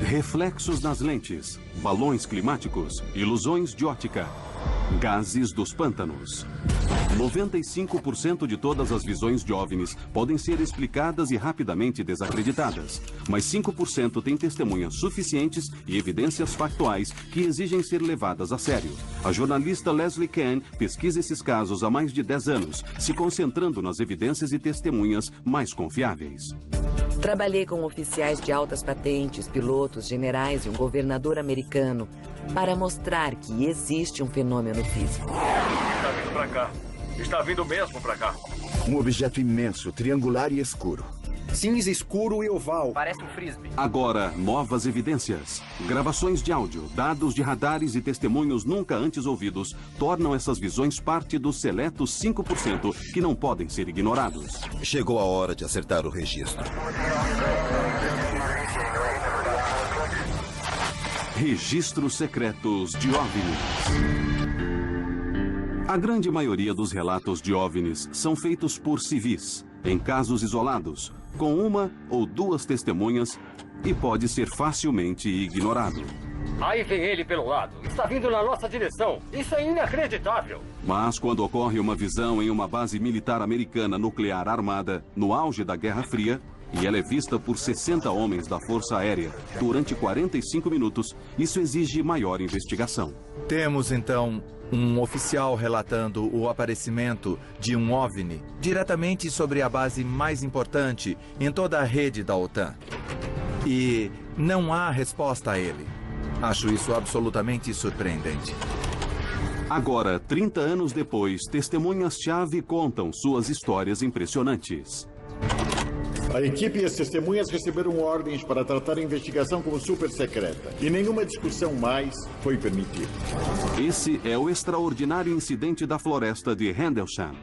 Reflexos nas lentes, balões climáticos, ilusões de ótica, gases dos pântanos. 95% de todas as visões de OVNIs podem ser explicadas e rapidamente desacreditadas, mas 5% têm testemunhas suficientes e evidências factuais que exigem ser levadas a sério. A jornalista Leslie Kahn pesquisa esses casos há mais de 10 anos, se concentrando nas evidências e testemunhas mais confiáveis. Trabalhei com oficiais de altas patentes, pilotos, generais e um governador americano para mostrar que existe um fenômeno físico. Está vindo pra cá. Está vindo mesmo pra cá. Um objeto imenso, triangular e escuro. Cinza escuro e oval. Parece um frisbee. Agora, novas evidências. Gravações de áudio, dados de radares e testemunhos nunca antes ouvidos tornam essas visões parte dos seletos 5% que não podem ser ignorados. Chegou a hora de acertar o registro. Registros secretos de OVNIs. A grande maioria dos relatos de OVNIs são feitos por civis, em casos isolados, com uma ou duas testemunhas, e pode ser facilmente ignorado. Aí vem ele pelo lado. Está vindo na nossa direção. Isso é inacreditável. Mas quando ocorre uma visão em uma base militar americana nuclear armada, no auge da Guerra Fria, e ela é vista por 60 homens da Força Aérea durante 45 minutos, isso exige maior investigação. Temos, então, um oficial relatando o aparecimento de um OVNI diretamente sobre a base mais importante em toda a rede da OTAN. E não há resposta a ele. Acho isso absolutamente surpreendente. Agora, 30 anos depois, testemunhas-chave contam suas histórias impressionantes. A equipe e as testemunhas receberam ordens para tratar a investigação como super secreta. E nenhuma discussão mais foi permitida. Esse é o extraordinário incidente da floresta de Rendlesham,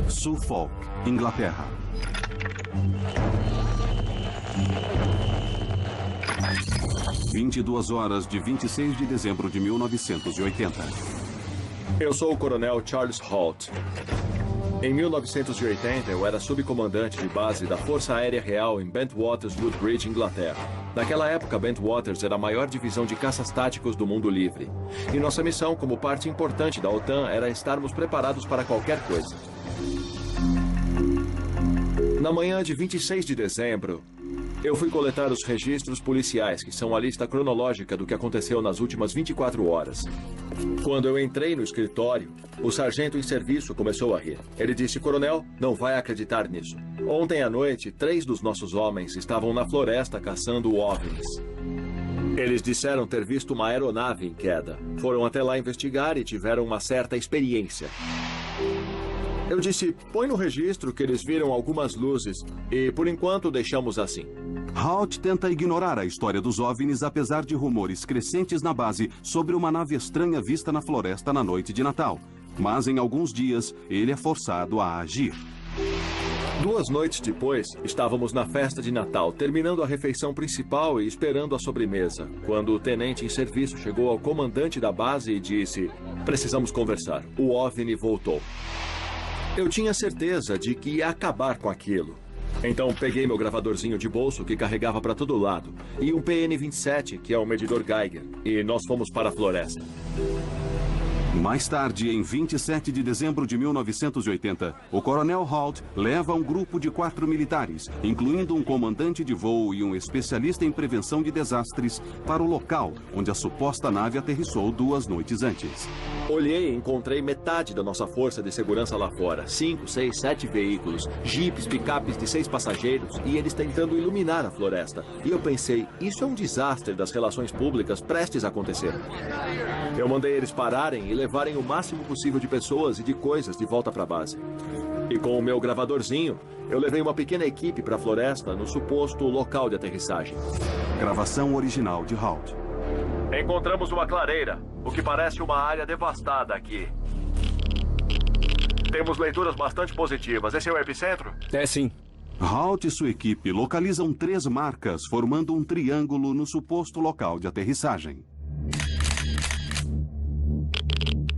Suffolk, Inglaterra. Às 22h de 26 de dezembro de 1980. Eu sou o coronel Charles Holt. Em 1980, eu era subcomandante de base da Força Aérea Real em Bentwaters, Woodbridge, Inglaterra. Naquela época, Bentwaters era a maior divisão de caças táticos do mundo livre. E nossa missão, como parte importante da OTAN, era estarmos preparados para qualquer coisa. Na manhã de 26 de dezembro, eu fui coletar os registros policiais, que são a lista cronológica do que aconteceu nas últimas 24 horas. Quando eu entrei no escritório, o sargento em serviço começou a rir. Ele disse: "Coronel, não vai acreditar nisso. Ontem à noite, 3 dos nossos homens estavam na floresta caçando OVNIs. Eles disseram ter visto uma aeronave em queda. Foram até lá investigar e tiveram uma certa experiência." Eu disse: "Põe no registro que eles viram algumas luzes e, por enquanto, deixamos assim." Holt tenta ignorar a história dos OVNIs, apesar de rumores crescentes na base sobre uma nave estranha vista na floresta na noite de Natal. Mas em alguns dias, ele é forçado a agir. 2 noites depois, estávamos na festa de Natal, terminando a refeição principal e esperando a sobremesa, quando o tenente em serviço chegou ao comandante da base e disse: "Precisamos conversar. O OVNI voltou." Eu tinha certeza de que ia acabar com aquilo. Então peguei meu gravadorzinho de bolso que carregava para todo lado e um PN-27, que é um medidor Geiger, e nós fomos para a floresta. Mais tarde, em 27 de dezembro de 1980, o coronel Holt leva um grupo de 4 militares, incluindo um comandante de voo e um especialista em prevenção de desastres, para o local onde a suposta nave aterrissou 2 noites antes. Olhei e encontrei metade da nossa força de segurança lá fora. 5, 6, 7 veículos, jipes, picapes de 6 passageiros e eles tentando iluminar a floresta. E eu pensei, isso é um desastre das relações públicas prestes a acontecer. Eu mandei eles pararem e levarem o máximo possível de pessoas e de coisas de volta para a base. E com o meu gravadorzinho, eu levei uma pequena equipe para a floresta no suposto local de aterrissagem. Gravação original de Holt. Encontramos uma clareira, o que parece uma área devastada aqui. Temos leituras bastante positivas. Esse é o epicentro? É sim. Halt e sua equipe localizam 3 marcas, formando um triângulo no suposto local de aterrissagem.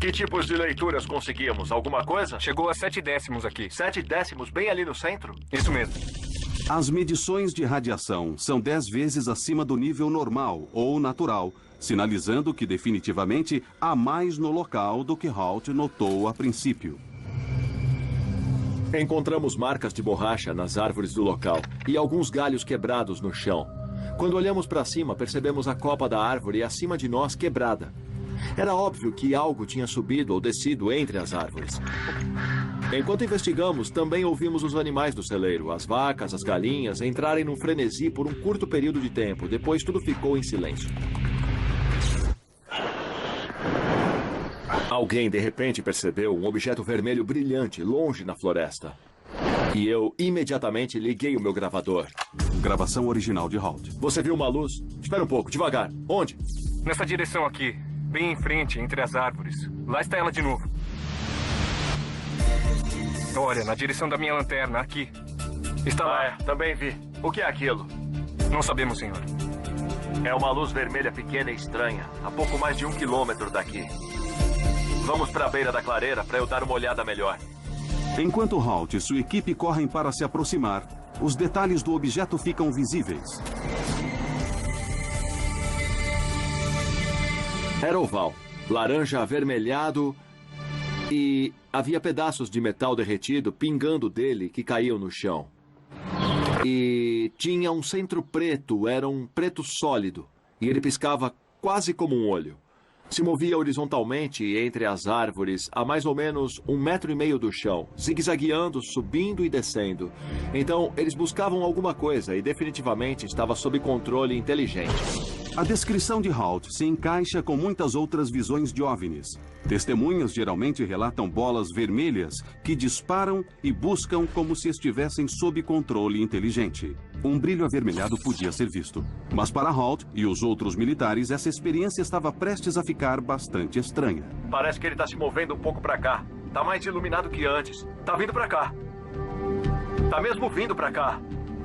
Que tipos de leituras conseguimos? Alguma coisa? Chegou a 7 décimos aqui. 7 décimos bem ali no centro? Isso mesmo. As medições de radiação são 10 vezes acima do nível normal ou natural, sinalizando que definitivamente há mais no local do que Halt notou a princípio. Encontramos marcas de borracha nas árvores do local e alguns galhos quebrados no chão. Quando olhamos para cima, percebemos a copa da árvore acima de nós quebrada. Era óbvio que algo tinha subido ou descido entre as árvores. Enquanto investigamos, também ouvimos os animais do celeiro, as vacas, as galinhas, entrarem num frenesi por um curto período de tempo. Depois tudo ficou em silêncio. Alguém, de repente, percebeu um objeto vermelho brilhante longe na floresta. E eu imediatamente liguei o meu gravador. Gravação original de Halt. Você viu uma luz? Espera um pouco, devagar. Onde? Nessa direção aqui, bem em frente, entre as árvores. Lá está ela de novo. Olha, na direção da minha lanterna, aqui. Está lá. Também vi. O que é aquilo? Não sabemos, senhor. É uma luz vermelha pequena e estranha, a pouco mais de 1 quilômetro daqui. Vamos para a beira da clareira para eu dar uma olhada melhor. Enquanto Halt e sua equipe correm para se aproximar, os detalhes do objeto ficam visíveis. Era oval, laranja avermelhado e havia pedaços de metal derretido pingando dele que caíam no chão. E tinha um centro preto, era um preto sólido, e ele piscava quase como um olho. Se movia horizontalmente entre as árvores a mais ou menos 1,5 metro do chão, zigue-zagueando, subindo e descendo. Então, eles buscavam alguma coisa e definitivamente estava sob controle inteligente. A descrição de Halt se encaixa com muitas outras visões de OVNIs. Testemunhas geralmente relatam bolas vermelhas que disparam e buscam como se estivessem sob controle inteligente. Um brilho avermelhado podia ser visto. Mas para Halt e os outros militares, essa experiência estava prestes a ficar bastante estranha. Parece que ele está se movendo um pouco para cá. Está mais iluminado que antes. Está vindo para cá. Está mesmo vindo para cá.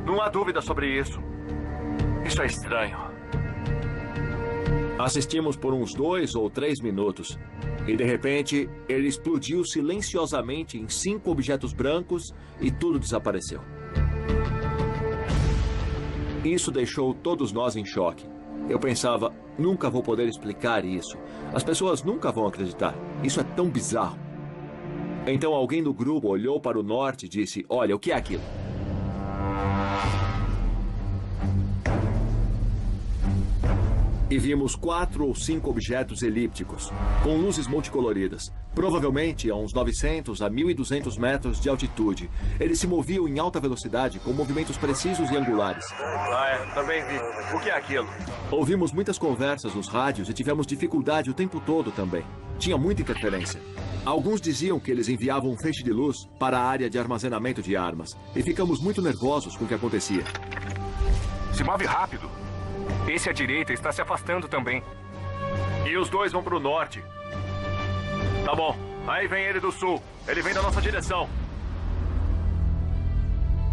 Não há dúvida sobre isso. Isso é estranho. Assistimos por uns 2 ou 3 minutos. E de repente, ele explodiu silenciosamente em 5 objetos brancos e tudo desapareceu. Isso deixou todos nós em choque. Eu pensava, nunca vou poder explicar isso. As pessoas nunca vão acreditar. Isso é tão bizarro. Então alguém do grupo olhou para o norte e disse, olha, o que é aquilo? E vimos 4 ou 5 objetos elípticos, com luzes multicoloridas, provavelmente a uns 900 a 1.200 metros de altitude. Eles se moviam em alta velocidade, com movimentos precisos e angulares. Também vi. O que é aquilo? Ouvimos muitas conversas nos rádios e tivemos dificuldade o tempo todo também. Tinha muita interferência. Alguns diziam que eles enviavam um feixe de luz para a área de armazenamento de armas, e ficamos muito nervosos com o que acontecia. Se move rápido. Esse à direita está se afastando também. E os 2 vão para o norte. Tá bom. Aí vem ele do sul. Ele vem da nossa direção.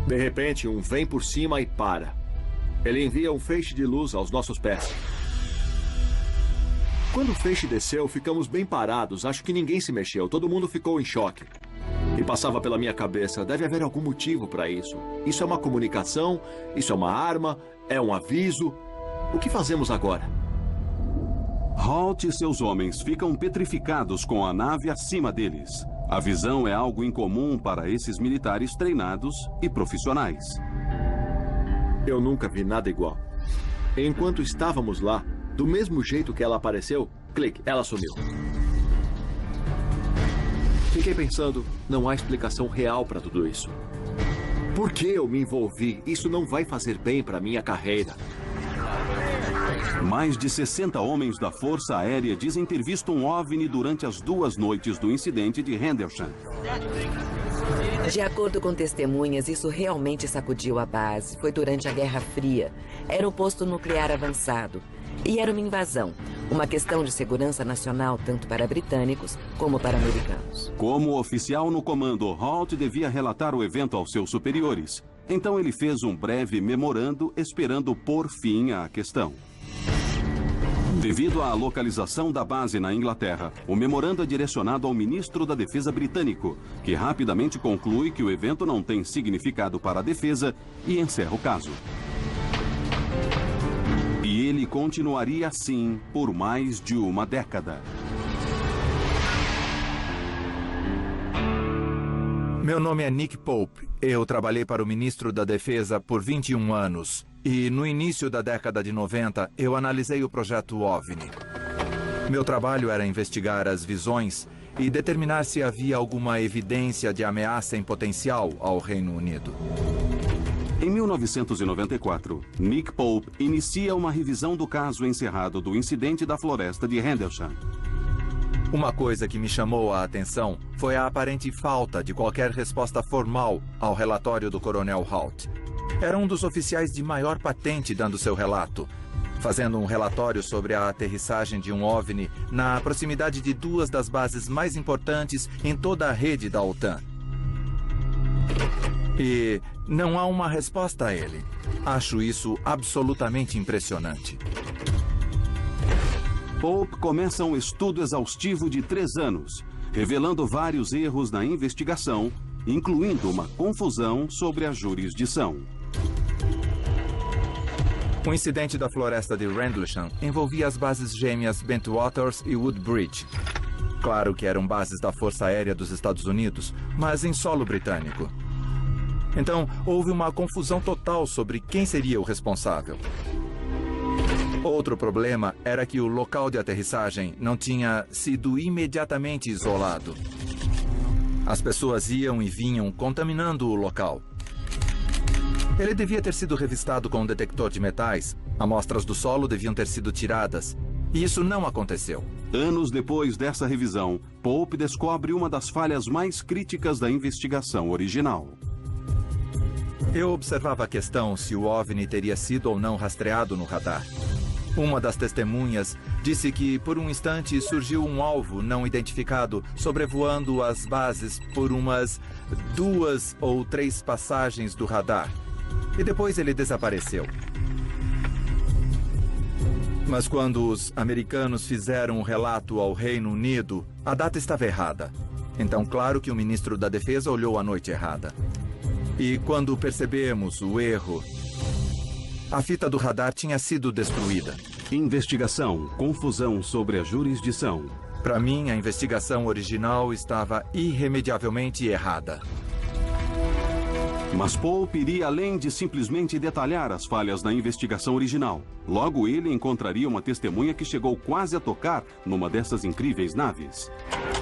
De repente, um vem por cima e para. Ele envia um feixe de luz aos nossos pés. Quando o feixe desceu, ficamos bem parados. Acho que ninguém se mexeu. Todo mundo ficou em choque. E passava pela minha cabeça, deve haver algum motivo para isso. Isso é uma comunicação? Isso é uma arma? É um aviso? O que fazemos agora? Halt e seus homens ficam petrificados com a nave acima deles. A visão é algo incomum para esses militares treinados e profissionais. Eu nunca vi nada igual. Enquanto estávamos lá, do mesmo jeito que ela apareceu, clique, ela sumiu. Fiquei pensando, não há explicação real para tudo isso. Por que eu me envolvi? Isso não vai fazer bem para minha carreira. Mais de 60 homens da Força Aérea dizem ter visto um OVNI durante as 2 noites do incidente de Rendlesham. De acordo com testemunhas, isso realmente sacudiu a base. Foi durante a Guerra Fria. Era um posto nuclear avançado. E era uma invasão. Uma questão de segurança nacional tanto para britânicos como para americanos. Como oficial no comando, Halt devia relatar o evento aos seus superiores. Então ele fez um breve memorando esperando pôr fim à questão. Devido à localização da base na Inglaterra, o memorando é direcionado ao ministro da Defesa britânico, que rapidamente conclui que o evento não tem significado para a defesa e encerra o caso. E ele continuaria assim por mais de uma década. Meu nome é Nick Pope. Eu trabalhei para o ministro da Defesa por 21 anos. E no início da década de 90, eu analisei o projeto OVNI. Meu trabalho era investigar as visões e determinar se havia alguma evidência de ameaça em potencial ao Reino Unido. Em 1994, Nick Pope inicia uma revisão do caso encerrado do incidente da floresta de Rendlesham. Uma coisa que me chamou a atenção foi a aparente falta de qualquer resposta formal ao relatório do Coronel Halt. Era um dos oficiais de maior patente dando seu relato, fazendo um relatório sobre a aterrissagem de um OVNI na proximidade de duas das bases mais importantes em toda a rede da OTAN. E não há uma resposta a ele. Acho isso absolutamente impressionante. Pope começa um estudo exaustivo de 3 anos, revelando vários erros na investigação, incluindo uma confusão sobre a jurisdição. O incidente da floresta de Rendlesham envolvia as bases gêmeas Bentwaters e Woodbridge. Claro que eram bases da Força Aérea dos Estados Unidos, mas em solo britânico. Então, houve uma confusão total sobre quem seria o responsável. Outro problema era que o local de aterrissagem não tinha sido imediatamente isolado. As pessoas iam e vinham contaminando o local. Ele devia ter sido revistado com um detector de metais. Amostras do solo deviam ter sido tiradas. E isso não aconteceu. Anos depois dessa revisão, Pope descobre uma das falhas mais críticas da investigação original. Eu observava a questão se o OVNI teria sido ou não rastreado no radar. Uma das testemunhas disse que, por um instante, surgiu um alvo não identificado sobrevoando as bases por umas 2 ou 3 passagens do radar. E depois ele desapareceu. Mas quando os americanos fizeram o relato ao Reino Unido, a data estava errada. Então, claro que o ministro da Defesa olhou a noite errada. E quando percebemos o erro, a fita do radar tinha sido destruída. Investigação, confusão sobre a jurisdição. Para mim, a investigação original estava irremediavelmente errada. Mas Pope iria além de simplesmente detalhar as falhas na investigação original. Logo ele encontraria uma testemunha que chegou quase a tocar numa dessas incríveis naves.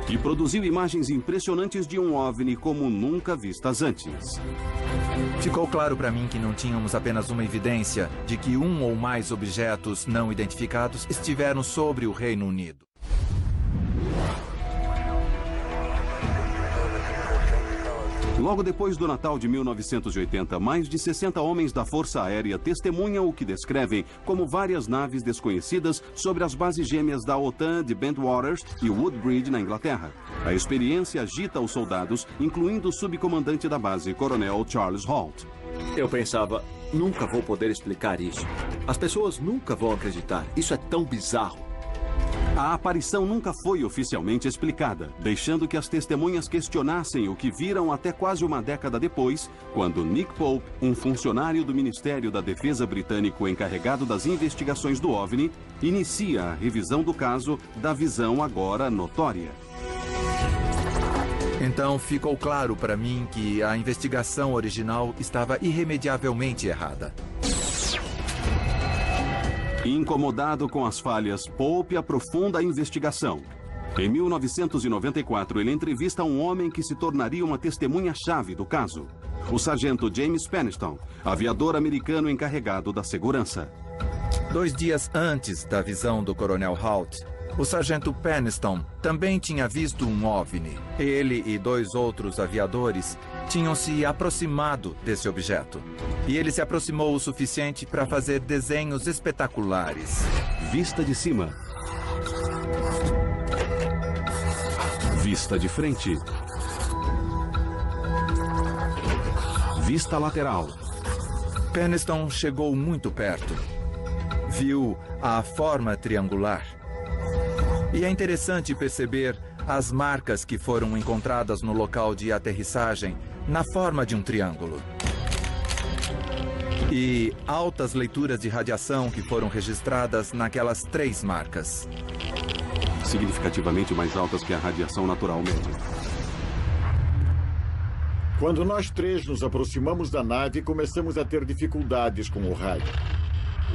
E produziu imagens impressionantes de um OVNI como nunca vistas antes. Ficou claro para mim que não tínhamos apenas uma evidência de que um ou mais objetos não identificados estiveram sobre o Reino Unido. Logo depois do Natal de 1980, mais de 60 homens da Força Aérea testemunham o que descrevem como várias naves desconhecidas sobre as bases gêmeas da OTAN de Bentwaters e Woodbridge, na Inglaterra. A experiência agita os soldados, incluindo o subcomandante da base, Coronel Charles Halt. Eu pensava, nunca vou poder explicar isso. As pessoas nunca vão acreditar. Isso é tão bizarro. A aparição nunca foi oficialmente explicada, deixando que as testemunhas questionassem o que viram até quase uma década depois, quando Nick Pope, um funcionário do Ministério da Defesa britânico encarregado das investigações do OVNI, inicia a revisão do caso da visão agora notória. Então ficou claro para mim que a investigação original estava irremediavelmente errada. Incomodado com as falhas, Pope aprofunda a investigação. Em 1994, ele entrevista um homem que se tornaria uma testemunha-chave do caso. O sargento James Peniston, aviador americano encarregado da segurança. 2 dias antes da visão do Coronel Halt, o sargento Peniston também tinha visto um OVNI. Ele e 2 outros aviadores tinham se aproximado desse objeto. E ele se aproximou o suficiente para fazer desenhos espetaculares. Vista de cima. Vista de frente. Vista lateral. Peniston chegou muito perto. Viu a forma triangular. E é interessante perceber as marcas que foram encontradas no local de aterrissagem na forma de um triângulo. E altas leituras de radiação que foram registradas naquelas 3 marcas. Significativamente mais altas que a radiação natural média. Quando nós 3 nos aproximamos da nave, começamos a ter dificuldades com o rádio.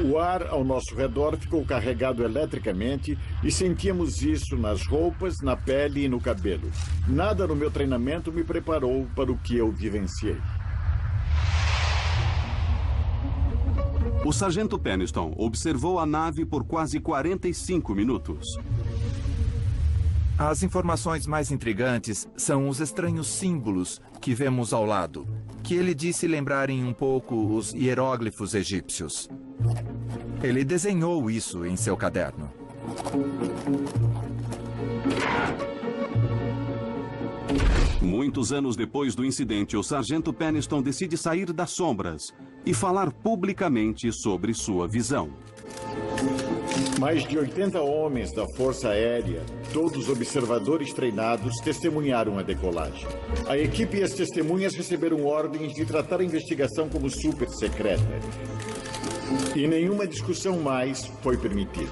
O ar ao nosso redor ficou carregado eletricamente e sentíamos isso nas roupas, na pele e no cabelo. Nada no meu treinamento me preparou para o que eu vivenciei. O sargento Peniston observou a nave por quase 45 minutos. As informações mais intrigantes são os estranhos símbolos que vemos ao lado, que ele disse lembrarem um pouco os hieróglifos egípcios. Ele desenhou isso em seu caderno. Muitos anos depois do incidente, o sargento Peniston decide sair das sombras e falar publicamente sobre sua visão. Mais de 80 homens da Força Aérea, todos observadores treinados, testemunharam a decolagem. A equipe e as testemunhas receberam ordens de tratar a investigação como super secreta. E nenhuma discussão mais foi permitida.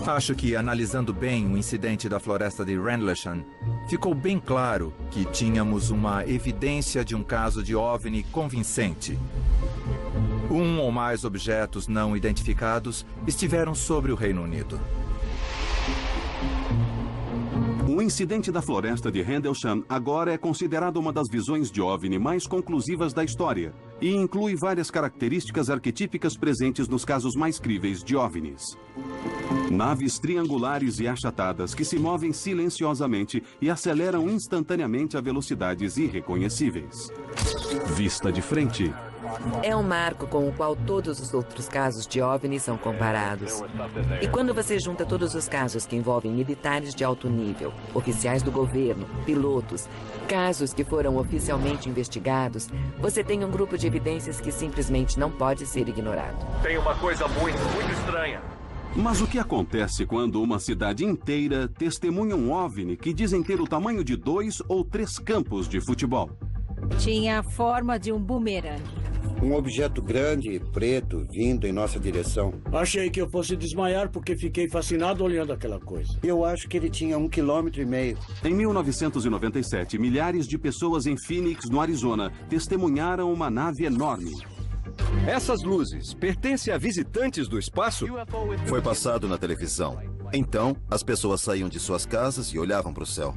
Acho que, analisando bem o incidente da floresta de Rendlesham, ficou bem claro que tínhamos uma evidência de um caso de OVNI convincente. Um ou mais objetos não identificados estiveram sobre o Reino Unido. O incidente da floresta de Rendlesham agora é considerado uma das visões de OVNI mais conclusivas da história e inclui várias características arquetípicas presentes nos casos mais críveis de OVNIs. Naves triangulares e achatadas que se movem silenciosamente e aceleram instantaneamente a velocidades irreconhecíveis. Vista de frente. É um marco com o qual todos os outros casos de OVNI são comparados. E quando você junta todos os casos que envolvem militares de alto nível, oficiais do governo, pilotos, casos que foram oficialmente investigados, você tem um grupo de evidências que simplesmente não pode ser ignorado. Tem uma coisa muito estranha. Mas o que acontece quando uma cidade inteira testemunha um OVNI que dizem ter o tamanho de 2 ou 3 campos de futebol? Tinha a forma de um bumerangue. Um objeto grande, preto, vindo em nossa direção. Achei que eu fosse desmaiar porque fiquei fascinado olhando aquela coisa. Eu acho que ele tinha 1,5 km. Em 1997, milhares de pessoas em Phoenix, no Arizona, testemunharam uma nave enorme. Essas luzes pertencem a visitantes do espaço? Foi passado na televisão. Então, as pessoas saíam de suas casas e olhavam para o céu.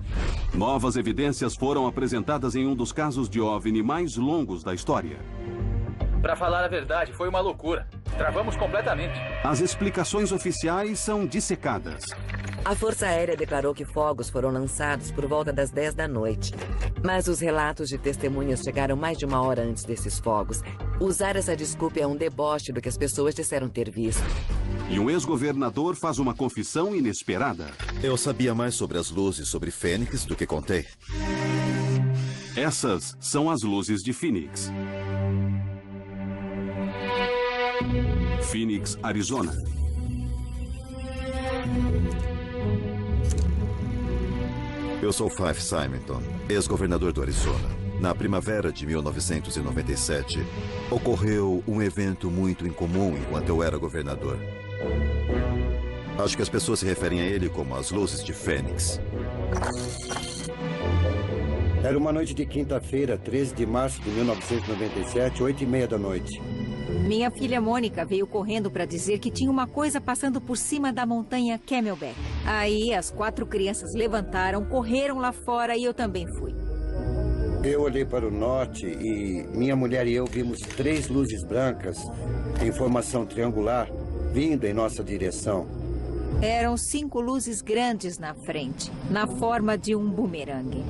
Novas evidências foram apresentadas em um dos casos de OVNI mais longos da história. Pra falar a verdade, foi uma loucura. Travamos completamente. As explicações oficiais são dissecadas. A Força Aérea declarou que fogos foram lançados por volta das 10 da noite. Mas os relatos de testemunhas chegaram mais de 1 hora antes desses fogos. Usar essa desculpa é um deboche do que as pessoas disseram ter visto. E um ex-governador faz uma confissão inesperada. Eu sabia mais sobre as luzes sobre Fênix do que contei. Essas são as luzes de Phoenix. Phoenix, Arizona. Eu sou Fife Symington, ex-governador do Arizona. Na primavera de 1997, ocorreu um evento muito incomum enquanto eu era governador. Acho que as pessoas se referem a ele como as luzes de Fênix. Era uma noite de quinta-feira, 13 de março de 1997, 8h30 da noite. Minha filha Mônica veio correndo para dizer que tinha uma coisa passando por cima da montanha Camelback. Aí as 4 crianças levantaram, correram lá fora e eu também fui. Eu olhei para o norte e minha mulher e eu vimos 3 luzes brancas em formação triangular vindo em nossa direção. Eram 5 luzes grandes na frente, na forma de um bumerangue.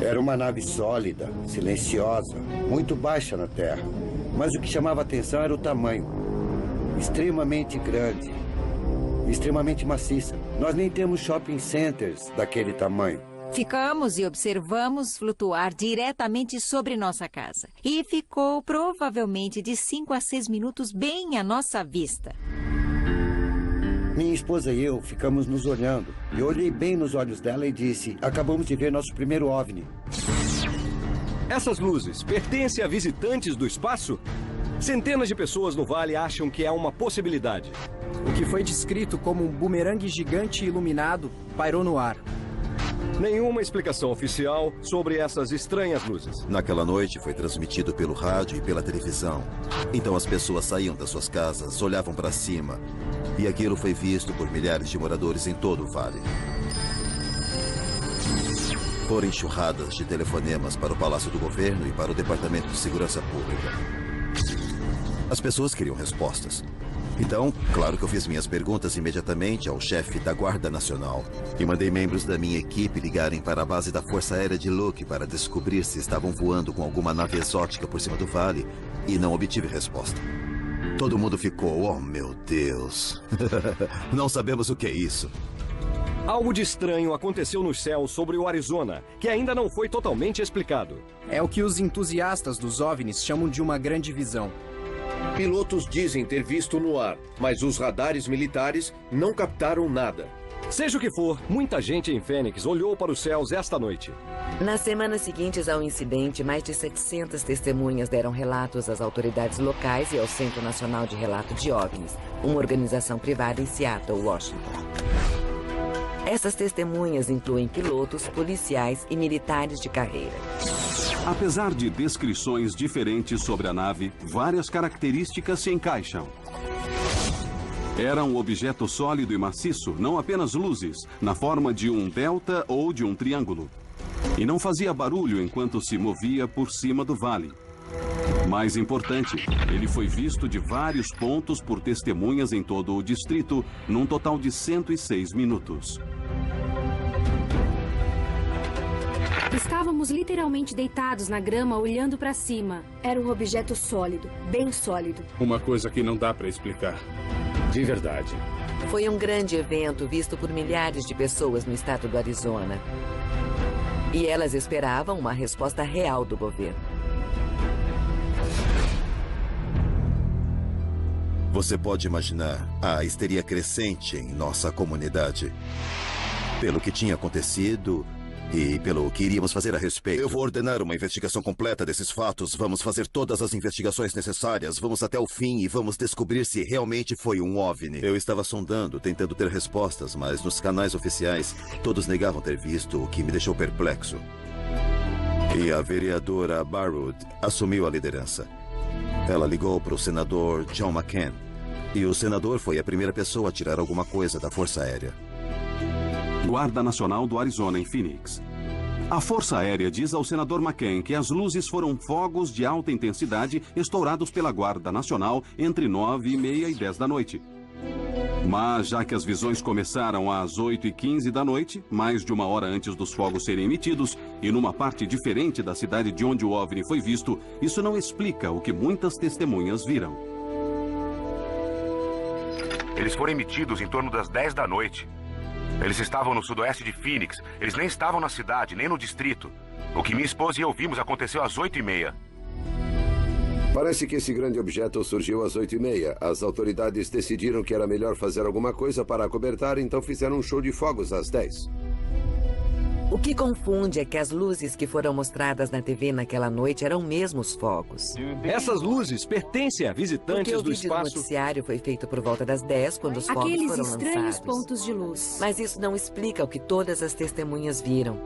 Era uma nave sólida, silenciosa, muito baixa na terra. Mas o que chamava a atenção era o tamanho. Extremamente grande, extremamente maciça. Nós nem temos shopping centers daquele tamanho. Ficamos e observamos flutuar diretamente sobre nossa casa. E ficou provavelmente de 5 a 6 minutos bem à nossa vista. Minha esposa e eu ficamos nos olhando. Eu olhei bem nos olhos dela e disse: acabamos de ver nosso primeiro OVNI. Essas luzes pertencem a visitantes do espaço? Centenas de pessoas no vale acham que é uma possibilidade. O que foi descrito como um bumerangue gigante iluminado pairou no ar. Nenhuma explicação oficial sobre essas estranhas luzes. Naquela noite foi transmitido pelo rádio e pela televisão. Então as pessoas saíam das suas casas, olhavam para cima. E aquilo foi visto por milhares de moradores em todo o vale. Foram enxurradas de telefonemas para o Palácio do Governo e para o Departamento de Segurança Pública. As pessoas queriam respostas. Então, claro que eu fiz minhas perguntas imediatamente ao chefe da Guarda Nacional e mandei membros da minha equipe ligarem para a base da Força Aérea de Luke para descobrir se estavam voando com alguma nave exótica por cima do vale e não obtive resposta. Todo mundo ficou, oh meu Deus, não sabemos o que é isso. Algo de estranho aconteceu nos céus sobre o Arizona, que ainda não foi totalmente explicado. É o que os entusiastas dos OVNIs chamam de uma grande visão. Pilotos dizem ter visto no ar, mas os radares militares não captaram nada. Seja o que for, muita gente em Phoenix olhou para os céus esta noite. Nas semanas seguintes ao incidente, mais de 700 testemunhas deram relatos às autoridades locais e ao Centro Nacional de Relato de OVNIs, uma organização privada em Seattle, Washington. Essas testemunhas incluem pilotos, policiais e militares de carreira. Apesar de descrições diferentes sobre a nave, várias características se encaixam. Era um objeto sólido e maciço, não apenas luzes, na forma de um delta ou de um triângulo. E não fazia barulho enquanto se movia por cima do vale. Mais importante, ele foi visto de vários pontos por testemunhas em todo o distrito, num total de 106 minutos. Estávamos literalmente deitados na grama, olhando para cima. Era um objeto sólido, bem sólido. Uma coisa que não dá para explicar. De verdade. Foi um grande evento visto por milhares de pessoas no estado do Arizona. E elas esperavam uma resposta real do governo. Você pode imaginar a histeria crescente em nossa comunidade pelo que tinha acontecido e pelo que iríamos fazer a respeito. Eu vou ordenar uma investigação completa desses fatos. Vamos fazer todas as investigações necessárias. Vamos até o fim e vamos descobrir se realmente foi um OVNI. Eu estava sondando, tentando ter respostas, mas nos canais oficiais, todos negavam ter visto, o que me deixou perplexo. E a vereadora Barwood assumiu a liderança. Ela ligou para o senador John McCain. E o senador foi a primeira pessoa a tirar alguma coisa da Força Aérea. Guarda Nacional do Arizona, em Phoenix. A Força Aérea diz ao senador McCain que as luzes foram fogos de alta intensidade estourados pela Guarda Nacional entre 9h30 e 10 da noite. Mas, já que as visões começaram às 8h15 da noite, mais de uma hora antes dos fogos serem emitidos, e numa parte diferente da cidade de onde o OVNI foi visto, isso não explica o que muitas testemunhas viram. Eles foram emitidos em torno das 10 da noite. Eles estavam no sudoeste de Phoenix. Eles nem estavam na cidade, nem no distrito. O que minha esposa e eu vimos aconteceu às 8h30. Parece que esse grande objeto surgiu às 8h30. As autoridades decidiram que era melhor fazer alguma coisa para acobertar, então fizeram um show de fogos às 10. O que confunde é que as luzes que foram mostradas na TV naquela noite eram mesmo os fogos. Essas luzes pertencem a visitantes do espaço. O vídeo do noticiário foi feito por volta das 10, quando os fogos foram lançados. Aqueles estranhos pontos de luz. Mas isso não explica o que todas as testemunhas viram.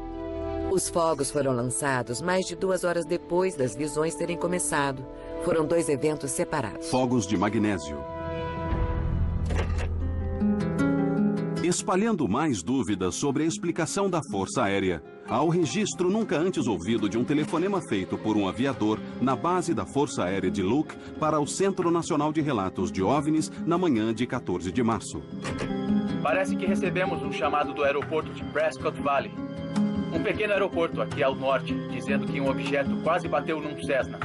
Os fogos foram lançados mais de 2 horas depois das visões terem começado. Foram 2 eventos separados. Fogos de magnésio. Espalhando mais dúvidas sobre a explicação da Força Aérea, há o registro nunca antes ouvido de um telefonema feito por um aviador na base da Força Aérea de Luke para o Centro Nacional de Relatos de OVNIs na manhã de 14 de março. Parece que recebemos um chamado do aeroporto de Prescott Valley. Um pequeno aeroporto aqui ao norte, dizendo que um objeto quase bateu num Cessna.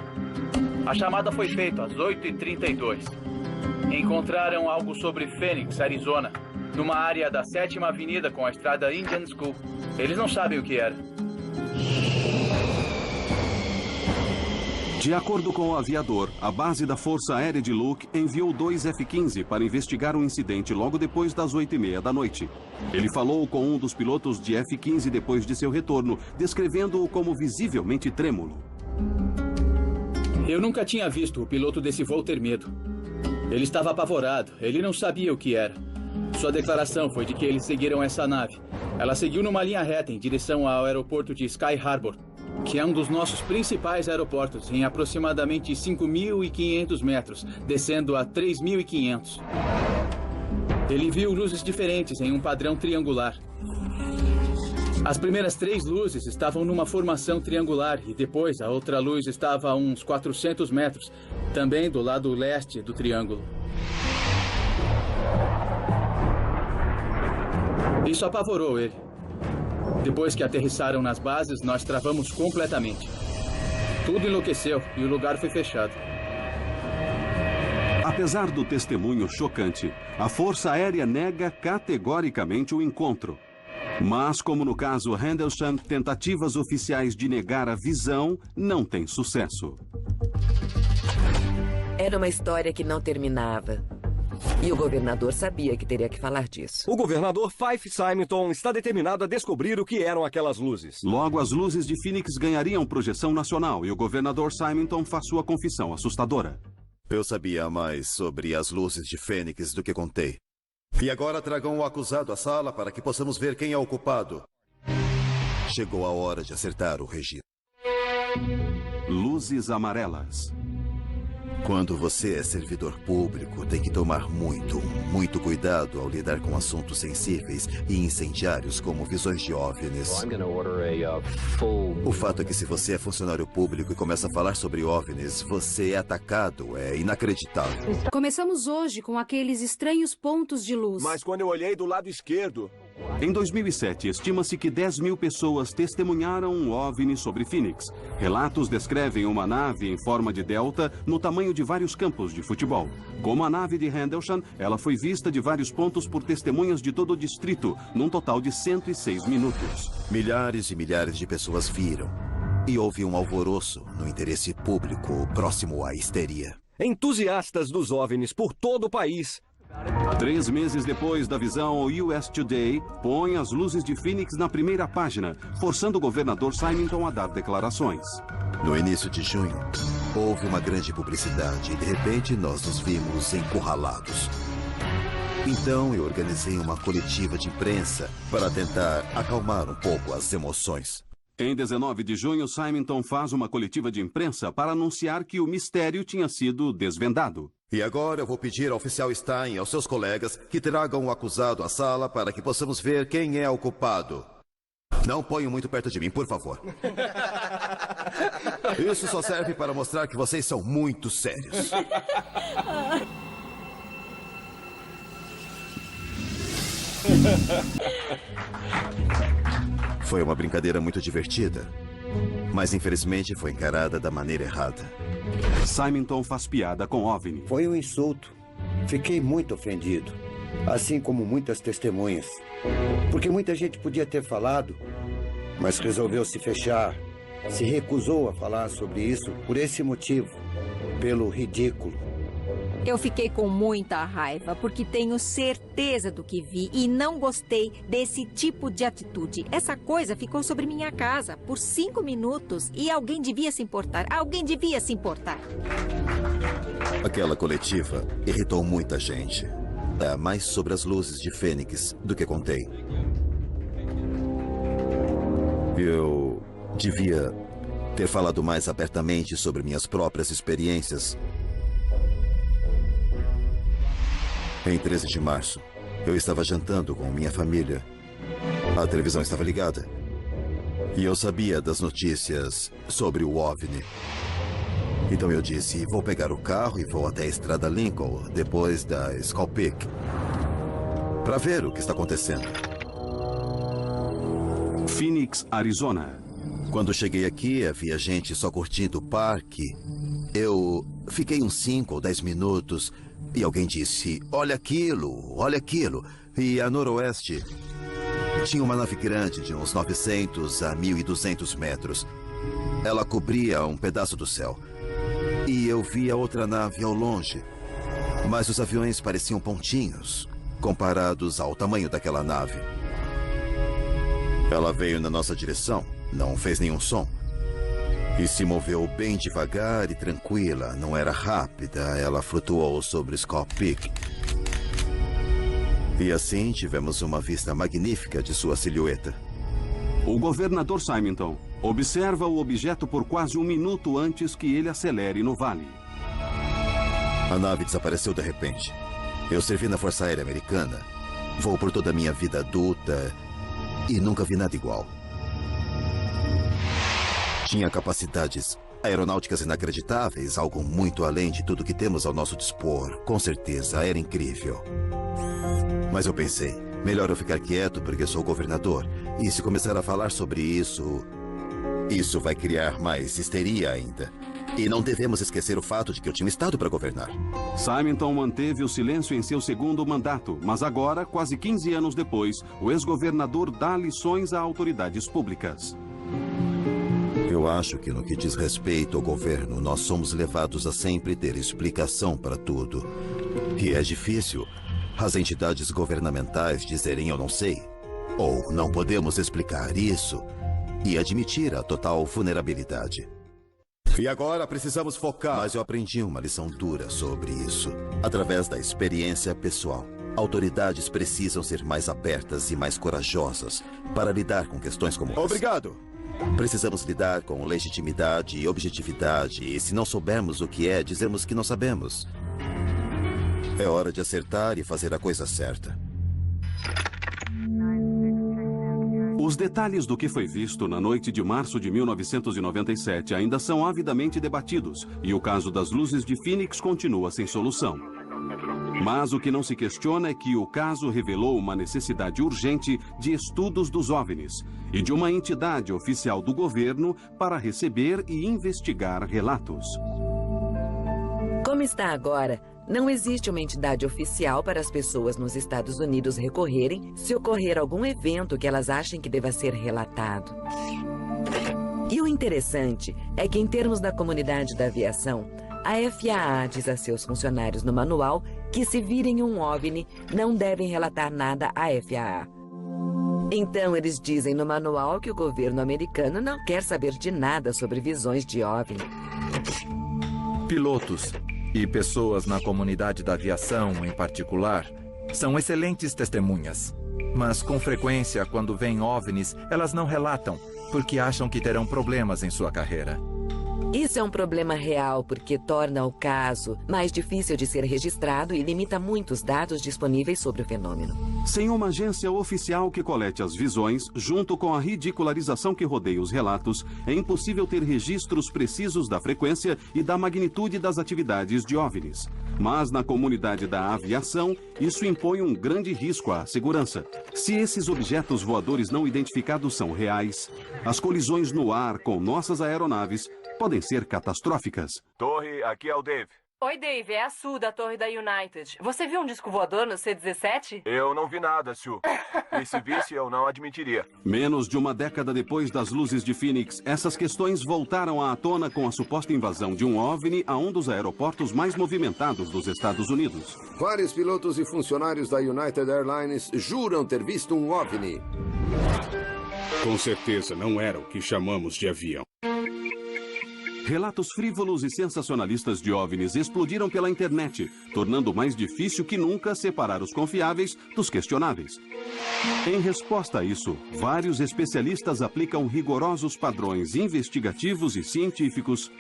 A chamada foi feita às 8h32. Encontraram algo sobre Phoenix, Arizona, numa área da 7ª Avenida com a estrada Indian School. Eles não sabem o que era. De acordo com o aviador, a base da Força Aérea de Luke enviou 2 F-15 para investigar o incidente logo depois das 8h30 da noite. Ele falou com um dos pilotos de F-15 depois de seu retorno, descrevendo-o como visivelmente trêmulo. Eu nunca tinha visto o piloto desse voo ter medo. Ele estava apavorado, ele não sabia o que era. Sua declaração foi de que eles seguiram essa nave. Ela seguiu numa linha reta em direção ao aeroporto de Sky Harbor, que é um dos nossos principais aeroportos, em aproximadamente 5.500 metros, descendo a 3.500. Ele viu luzes diferentes em um padrão triangular. As primeiras 3 luzes estavam numa formação triangular e depois a outra luz estava a uns 400 metros, também do lado leste do triângulo. Isso apavorou ele. Depois que aterrissaram nas bases, nós travamos completamente. Tudo enlouqueceu e o lugar foi fechado. Apesar do testemunho chocante, a Força Aérea nega categoricamente o encontro. Mas, como no caso Rendlesham, tentativas oficiais de negar a visão não têm sucesso. Era uma história que não terminava. E o governador sabia que teria que falar disso. O governador Fife Symington está determinado a descobrir o que eram aquelas luzes. Logo, as luzes de Phoenix ganhariam projeção nacional e o governador Symington faz sua confissão assustadora. Eu sabia mais sobre as luzes de Fênix do que contei. E agora tragam o acusado à sala para que possamos ver quem é o culpado. Chegou a hora de acertar o registro. Luzes amarelas. Quando você é servidor público, tem que tomar muito cuidado ao lidar com assuntos sensíveis e incendiários como visões de OVNIs. O fato é que se você é funcionário público e começa a falar sobre OVNIs, você é atacado, é inacreditável. Começamos hoje com aqueles estranhos pontos de luz. Mas quando eu olhei do lado esquerdo... Em 2007, estima-se que 10.000 pessoas testemunharam um OVNI sobre Phoenix. Relatos descrevem uma nave em forma de delta no tamanho de vários campos de futebol. Como a nave de Rendlesham, ela foi vista de vários pontos por testemunhas de todo o distrito, num total de 106 minutos. Milhares e milhares de pessoas viram. E houve um alvoroço no interesse público próximo à histeria. Entusiastas dos OVNIs por todo o país. 3 meses depois da visão, o US Today põe as luzes de Phoenix na primeira página, forçando o governador Symington a dar declarações. No início de junho, houve uma grande publicidade e de repente nós nos vimos encurralados. Então eu organizei uma coletiva de imprensa para tentar acalmar um pouco as emoções. Em 19 de junho, Symington faz uma coletiva de imprensa para anunciar que o mistério tinha sido desvendado. E agora eu vou pedir ao oficial Stein e aos seus colegas que tragam o acusado à sala para que possamos ver quem é o culpado. Não ponham muito perto de mim, por favor. Isso só serve para mostrar que vocês são muito sérios. Foi uma brincadeira muito divertida, mas infelizmente foi encarada da maneira errada. Symington faz piada com OVNI. Foi um insulto. Fiquei muito ofendido, assim como muitas testemunhas. Porque muita gente podia ter falado, mas resolveu se fechar, se recusou a falar sobre isso por esse motivo, pelo ridículo. Eu fiquei com muita raiva, porque tenho certeza do que vi e não gostei desse tipo de atitude. Essa coisa ficou sobre minha casa por 5 minutos e alguém devia se importar. Alguém devia se importar. Aquela coletiva irritou muita gente. É mais sobre as luzes de Fênix do que contei. Eu devia ter falado mais abertamente sobre minhas próprias experiências. Em 13 de março, eu estava jantando com minha família. A televisão estava ligada. E eu sabia das notícias sobre o OVNI. Então eu disse, vou pegar o carro e vou até a estrada Lincoln, depois da Skull Peak, para ver o que está acontecendo. Phoenix, Arizona. Quando cheguei aqui, havia gente só curtindo o parque. Eu fiquei uns 5 ou 10 minutos e alguém disse, olha aquilo, olha aquilo. E a noroeste Tinha uma nave grande de uns 900 a 1.200 metros. Ela cobria um pedaço do céu. E eu via outra nave ao longe. Mas os aviões pareciam pontinhos, comparados ao tamanho daquela nave. Ela veio na nossa direção, não fez nenhum som. E se moveu bem devagar e tranquila, não era rápida, ela flutuou sobre Skull Peak. E assim tivemos uma vista magnífica de sua silhueta. O governador Simonton observa o objeto por quase 1 minuto antes que ele acelere no vale. A nave desapareceu de repente. Eu servi na Força Aérea Americana, voo por toda a minha vida adulta e nunca vi nada igual. Tinha capacidades aeronáuticas inacreditáveis, algo muito além de tudo que temos ao nosso dispor. Com certeza, era incrível. Mas eu pensei, melhor eu ficar quieto porque sou governador. E se começar a falar sobre isso vai criar mais histeria ainda. E não devemos esquecer o fato de que eu tinha um estado para governar. Simonton manteve o silêncio em seu segundo mandato, mas agora, quase 15 anos depois, o ex-governador dá lições a autoridades públicas. Eu acho que no que diz respeito ao governo, nós somos levados a sempre ter explicação para tudo. E é difícil as entidades governamentais dizerem eu não sei, ou não podemos explicar isso, e admitir a total vulnerabilidade. E agora precisamos focar. Mas eu aprendi uma lição dura sobre isso, através da experiência pessoal. Autoridades precisam ser mais abertas e mais corajosas para lidar com questões como essa. Obrigado. Precisamos lidar com legitimidade e objetividade, e se não soubermos o que é, dizemos que não sabemos. É hora de acertar e fazer a coisa certa. Os detalhes do que foi visto na noite de março de 1997 ainda são avidamente debatidos, e o caso das luzes de Phoenix continua sem solução. Mas o que não se questiona é que o caso revelou uma necessidade urgente de estudos dos OVNIs e de uma entidade oficial do governo para receber e investigar relatos. Como está agora, não existe uma entidade oficial para as pessoas nos Estados Unidos recorrerem se ocorrer algum evento que elas achem que deva ser relatado. E o interessante é que, em termos da comunidade da aviação, a FAA diz a seus funcionários no manual que, se virem um OVNI, não devem relatar nada à FAA. Então, eles dizem no manual que o governo americano não quer saber de nada sobre visões de OVNI. Pilotos e pessoas na comunidade da aviação, em particular, são excelentes testemunhas. Mas, com frequência, quando vêm OVNIs, elas não relatam, porque acham que terão problemas em sua carreira. Isso é um problema real, porque torna o caso mais difícil de ser registrado e limita muito os dados disponíveis sobre o fenômeno. Sem uma agência oficial que colete as visões, junto com a ridicularização que rodeia os relatos, é impossível ter registros precisos da frequência e da magnitude das atividades de OVNIs. Mas na comunidade da aviação, isso impõe um grande risco à segurança. Se esses objetos voadores não identificados são reais, as colisões no ar com nossas aeronaves podem ser catastróficas. Torre, aqui é o Dave. Oi, Dave, é a Sue, da torre da United. Você viu um disco voador no C-17? Eu não vi nada, Sue. E se visse, eu não admitiria. Menos de uma década depois das luzes de Phoenix, essas questões voltaram à tona com a suposta invasão de um OVNI a um dos aeroportos mais movimentados dos Estados Unidos. Vários pilotos e funcionários da United Airlines juram ter visto um OVNI. Com certeza não era o que chamamos de avião. Relatos frívolos e sensacionalistas de OVNIs explodiram pela internet, tornando mais difícil que nunca separar os confiáveis dos questionáveis. Em resposta a isso, vários especialistas aplicam rigorosos padrões investigativos e científicos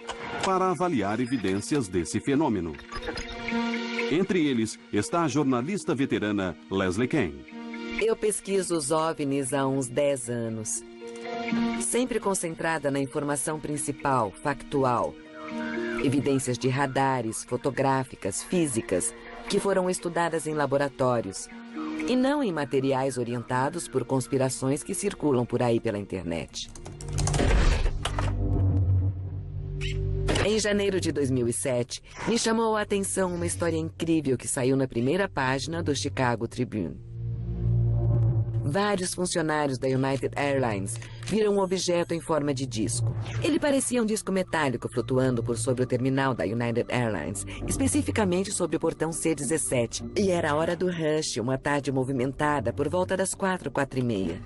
para avaliar evidências desse fenômeno. Entre eles está a jornalista veterana Leslie Kean. Eu pesquiso os OVNIs há uns 10 anos. Sempre concentrada na informação principal, factual. Evidências de radares, fotográficas, físicas, que foram estudadas em laboratórios. E não em materiais orientados por conspirações que circulam por aí pela internet. Em janeiro de 2007, me chamou a atenção uma história incrível que saiu na primeira página do Chicago Tribune. vários funcionários da United Airlines viram um objeto em forma de disco. Ele parecia um disco metálico flutuando por sobre o terminal da United Airlines, especificamente sobre o portão C-17. E era a hora do rush, uma tarde movimentada por volta das 4h30.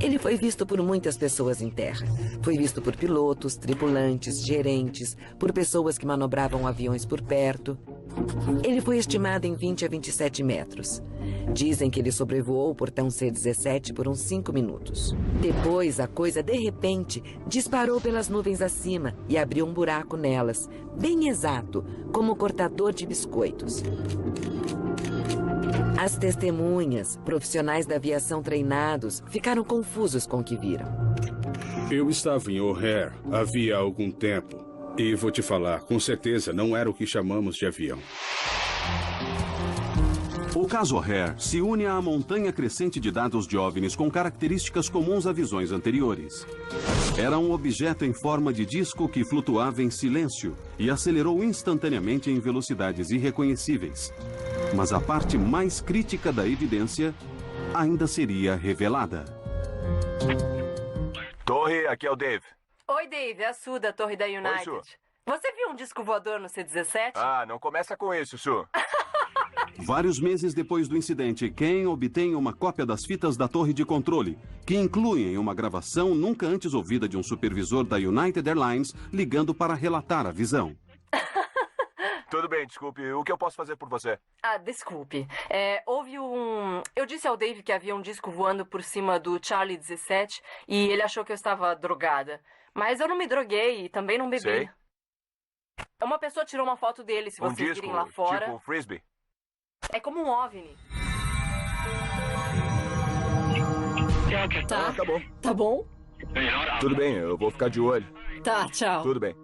Ele foi visto por muitas pessoas em terra. Foi visto por pilotos, tripulantes, gerentes, por pessoas que manobravam aviões por perto. Ele foi estimado em 20 a 27 metros. Dizem que ele sobrevoou o portão C-17 por uns 5 minutos. Depois, a coisa, de repente, disparou pelas nuvens acima e abriu um buraco nelas, bem exato, como cortador de biscoitos. As testemunhas, profissionais da aviação treinados, ficaram confusos com o que viram. Eu estava em O'Hare havia algum tempo. E vou te falar, com certeza não era o que chamamos de avião. O caso O'Hare se une à montanha crescente de dados de OVNIs com características comuns a visões anteriores. Era um objeto em forma de disco que flutuava em silêncio e acelerou instantaneamente em velocidades irreconhecíveis. Mas a parte mais crítica da evidência ainda seria revelada. Torre, aqui é o Dave. Oi, Dave, é a Sue da Torre da United. Oi, Sue. Você viu um disco voador no C-17? Ah, não começa com isso, Sue. Vários meses depois do incidente, Ken obtém uma cópia das fitas da torre de controle, que incluem uma gravação nunca antes ouvida de um supervisor da United Airlines ligando para relatar a visão. Tudo bem, desculpe. O que eu posso fazer por você? Ah, desculpe. Houve um... Eu disse ao Dave que havia um disco voando por cima do Charlie 17 e ele achou que eu estava drogada. Mas eu não me droguei e também não bebi. Sei. Uma pessoa tirou uma foto dele, se vocês virem lá fora. Tipo frisbee? É como um OVNI. Tá. Tá bom. Tá bom? Tudo bem, eu vou ficar de olho. Tá, tchau. Tudo bem.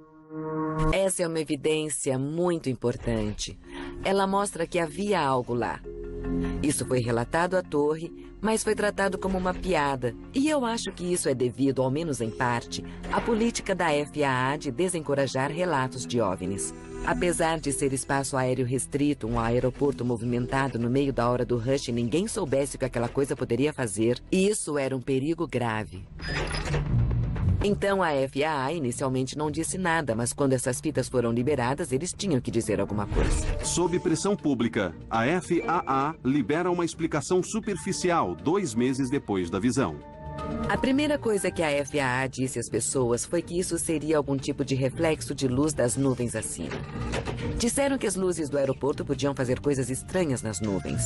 Essa é uma evidência muito importante. Ela mostra que havia algo lá. Isso foi relatado à torre, mas foi tratado como uma piada. E eu acho que isso é devido, ao menos em parte, à política da FAA de desencorajar relatos de OVNIs. Apesar de ser espaço aéreo restrito, um aeroporto movimentado no meio da hora do rush e ninguém soubesse o que aquela coisa poderia fazer, isso era um perigo grave. Então a FAA inicialmente não disse nada, mas quando essas fitas foram liberadas, eles tinham que dizer alguma coisa. Sob pressão pública, a FAA libera uma explicação superficial 2 meses depois da visão. A primeira coisa que a FAA disse às pessoas foi que isso seria algum tipo de reflexo de luz das nuvens acima. Disseram que as luzes do aeroporto podiam fazer coisas estranhas nas nuvens.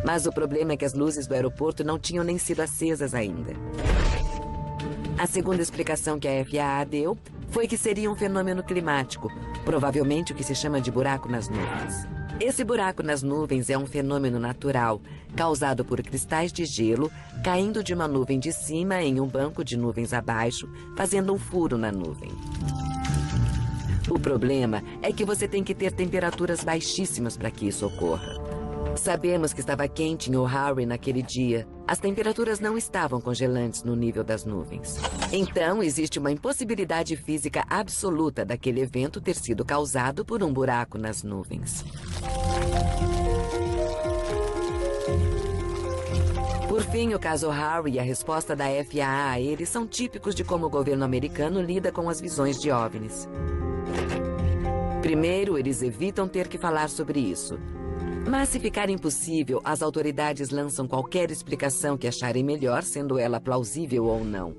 Mas o problema é que as luzes do aeroporto não tinham nem sido acesas ainda. A segunda explicação que a FAA deu foi que seria um fenômeno climático, provavelmente o que se chama de buraco nas nuvens. Esse buraco nas nuvens é um fenômeno natural, causado por cristais de gelo caindo de uma nuvem de cima em um banco de nuvens abaixo, fazendo um furo na nuvem. O problema é que você tem que ter temperaturas baixíssimas para que isso ocorra. Sabemos que estava quente em O'Hare naquele dia. As temperaturas não estavam congelantes no nível das nuvens. Então, existe uma impossibilidade física absoluta daquele evento ter sido causado por um buraco nas nuvens. Por fim, o caso O'Hare e a resposta da FAA a ele são típicos de como o governo americano lida com as visões de OVNIs. Primeiro, eles evitam ter que falar sobre isso. Mas se ficar impossível, as autoridades lançam qualquer explicação que acharem melhor, sendo ela plausível ou não.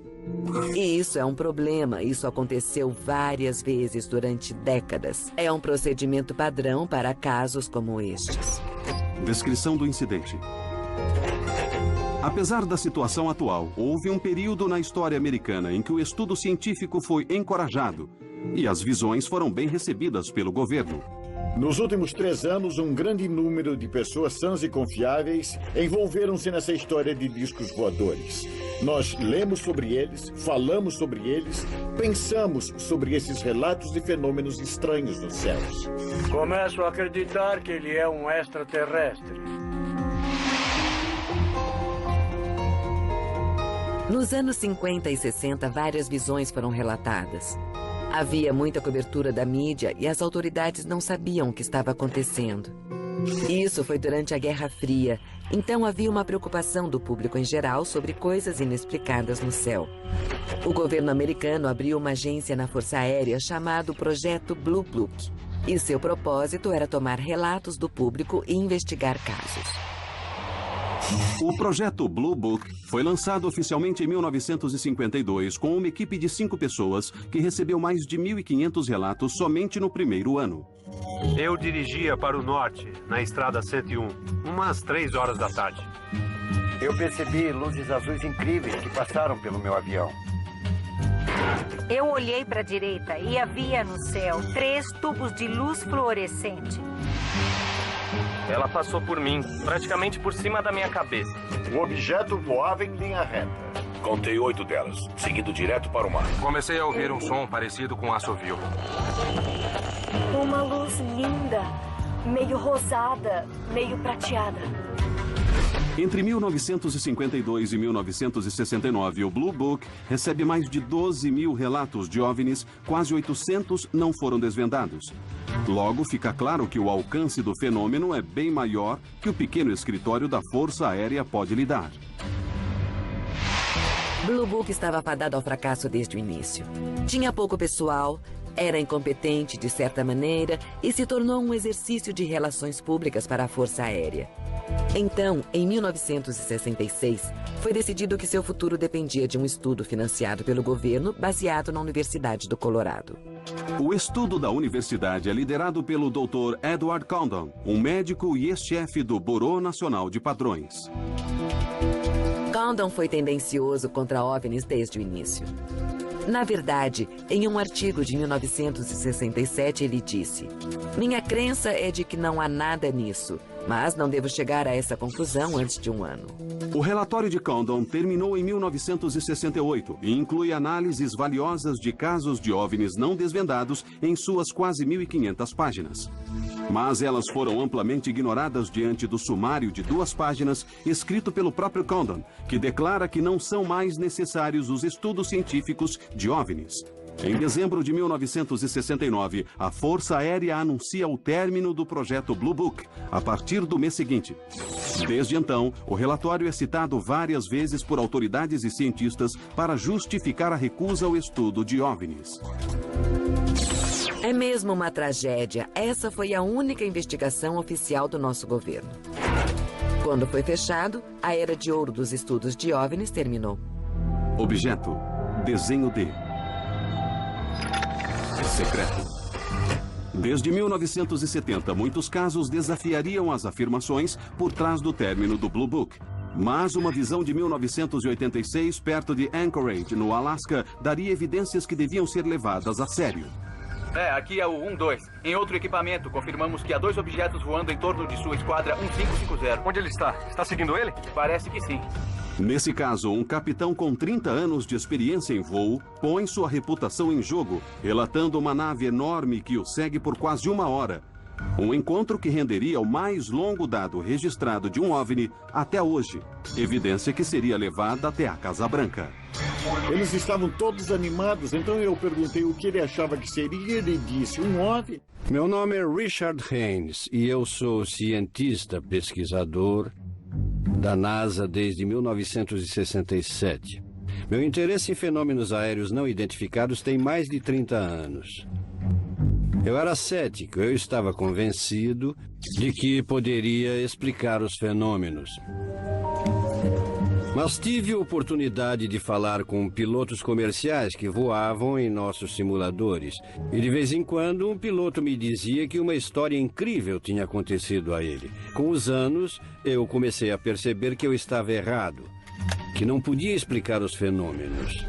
E isso é um problema. Isso aconteceu várias vezes durante décadas. É um procedimento padrão para casos como estes. Descrição do incidente. Apesar da situação atual, houve um período na história americana em que o estudo científico foi encorajado e as visões foram bem recebidas pelo governo. Nos últimos 3 anos, um grande número de pessoas sãs e confiáveis envolveram-se nessa história de discos voadores. Nós lemos sobre eles, falamos sobre eles, pensamos sobre esses relatos de fenômenos estranhos nos céus. Começo a acreditar que ele é um extraterrestre. Nos anos 50 e 60, várias visões foram relatadas. Havia muita cobertura da mídia e as autoridades não sabiam o que estava acontecendo. Isso foi durante a Guerra Fria, Então havia uma preocupação do público em geral sobre coisas inexplicadas no céu. O governo americano abriu uma agência na Força Aérea chamado Projeto Blue Book. E seu propósito era tomar relatos do público e investigar casos. O projeto Blue Book foi lançado oficialmente em 1952 com uma equipe de 5 pessoas que recebeu mais de 1.500 relatos somente no primeiro ano. Eu dirigia para o norte, na estrada 101, umas 3 horas da tarde. Eu percebi luzes azuis incríveis que passaram pelo meu avião. Eu olhei para a direita e havia no céu 3 tubos de luz fluorescente. Ela passou por mim, praticamente por cima da minha cabeça. O objeto voava em linha reta. Contei 8 delas, seguindo direto para o mar. Comecei a ouvir um som parecido com um assovio. Uma luz linda, meio rosada, meio prateada. Entre 1952 e 1969, o Blue Book recebe mais de 12 mil relatos de OVNIs, quase 800 não foram desvendados. Logo, fica claro que o alcance do fenômeno é bem maior que o pequeno escritório da Força Aérea pode lhe dar. Blue Book estava fadado ao fracasso desde o início. Tinha pouco pessoal, era incompetente de certa maneira e se tornou um exercício de relações públicas para a Força Aérea. Então, em 1966, foi decidido que seu futuro dependia de um estudo financiado pelo governo baseado na Universidade do Colorado. O estudo da universidade é liderado pelo Dr. Edward Condon, um médico e ex-chefe do Bureau Nacional de Padrões. Condon foi tendencioso contra OVNIs desde o início. Na verdade, em um artigo de 1967, ele disse: "Minha crença é de que não há nada nisso, mas não devo chegar a essa conclusão antes de um ano." O relatório de Condon terminou em 1968 e inclui análises valiosas de casos de OVNIs não desvendados em suas quase 1.500 páginas. Mas elas foram amplamente ignoradas diante do sumário de 2 páginas escrito pelo próprio Condon, que declara que não são mais necessários os estudos científicos de OVNIs. Em dezembro de 1969, a Força Aérea anuncia o término do projeto Blue Book, a partir do mês seguinte. Desde então, o relatório é citado várias vezes por autoridades e cientistas para justificar a recusa ao estudo de OVNIs. É mesmo uma tragédia. Essa foi a única investigação oficial do nosso governo. Quando foi fechado, a era de ouro dos estudos de OVNIs terminou. Objeto: desenho D. Secreto. Desde 1970, muitos casos desafiariam as afirmações por trás do término do Blue Book. Mas uma visão de 1986, perto de Anchorage, no Alasca, daria evidências que deviam ser levadas a sério. Aqui é o 1-2. Em outro equipamento, confirmamos que há 2 objetos voando em torno de sua esquadra 1550. Onde ele está? Está seguindo ele? Parece que sim. Nesse caso, um capitão com 30 anos de experiência em voo põe sua reputação em jogo, relatando uma nave enorme que o segue por quase 1 hora. Um encontro que renderia o mais longo dado registrado de um OVNI até hoje. Evidência que seria levada até a Casa Branca. Eles estavam todos animados, então eu perguntei o que ele achava que seria e ele disse: um OVNI. Meu nome é Richard Haynes e eu sou cientista pesquisador da NASA desde 1967. Meu interesse em fenômenos aéreos não identificados tem mais de 30 anos. Eu era cético, eu estava convencido de que poderia explicar os fenômenos. Mas tive a oportunidade de falar com pilotos comerciais que voavam em nossos simuladores. E de vez em quando um piloto me dizia que uma história incrível tinha acontecido a ele. Com os anos, eu comecei a perceber que eu estava errado, que não podia explicar os fenômenos.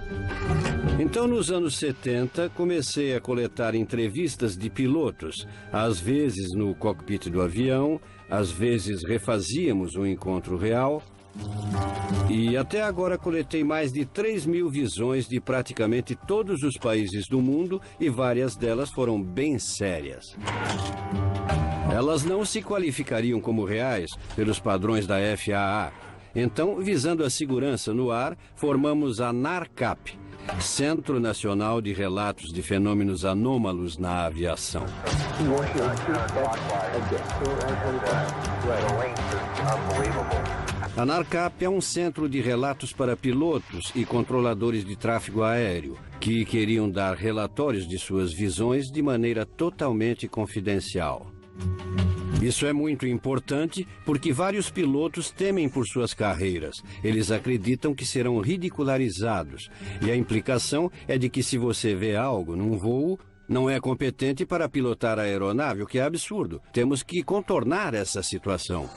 Então, nos anos 70, comecei a coletar entrevistas de pilotos, às vezes no cockpit do avião, às vezes refazíamos um encontro real. E até agora coletei mais de 3.000 visões de praticamente todos os países do mundo e várias delas foram bem sérias. Elas não se qualificariam como reais pelos padrões da FAA. Então, visando a segurança no ar, formamos a NARCAP, Centro Nacional de Relatos de Fenômenos Anômalos na Aviação. A NARCAP é um centro de relatos para pilotos e controladores de tráfego aéreo que queriam dar relatórios de suas visões de maneira totalmente confidencial. Isso é muito importante porque vários pilotos temem por suas carreiras. Eles acreditam que serão ridicularizados. E a implicação é de que se você vê algo num voo, não é competente para pilotar a aeronave, o que é absurdo. Temos que contornar essa situação.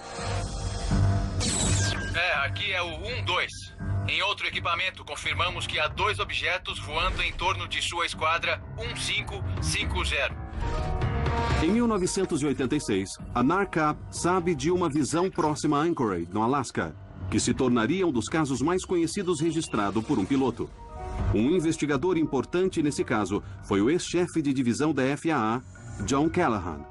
Aqui é o 1-2. Em outro equipamento, confirmamos que há 2 objetos voando em torno de sua esquadra 1550. Em 1986, a NARCAP sabe de uma visão próxima a Anchorage, no Alasca, que se tornaria um dos casos mais conhecidos registrado por um piloto. Um investigador importante nesse caso foi o ex-chefe de divisão da FAA, John Callahan.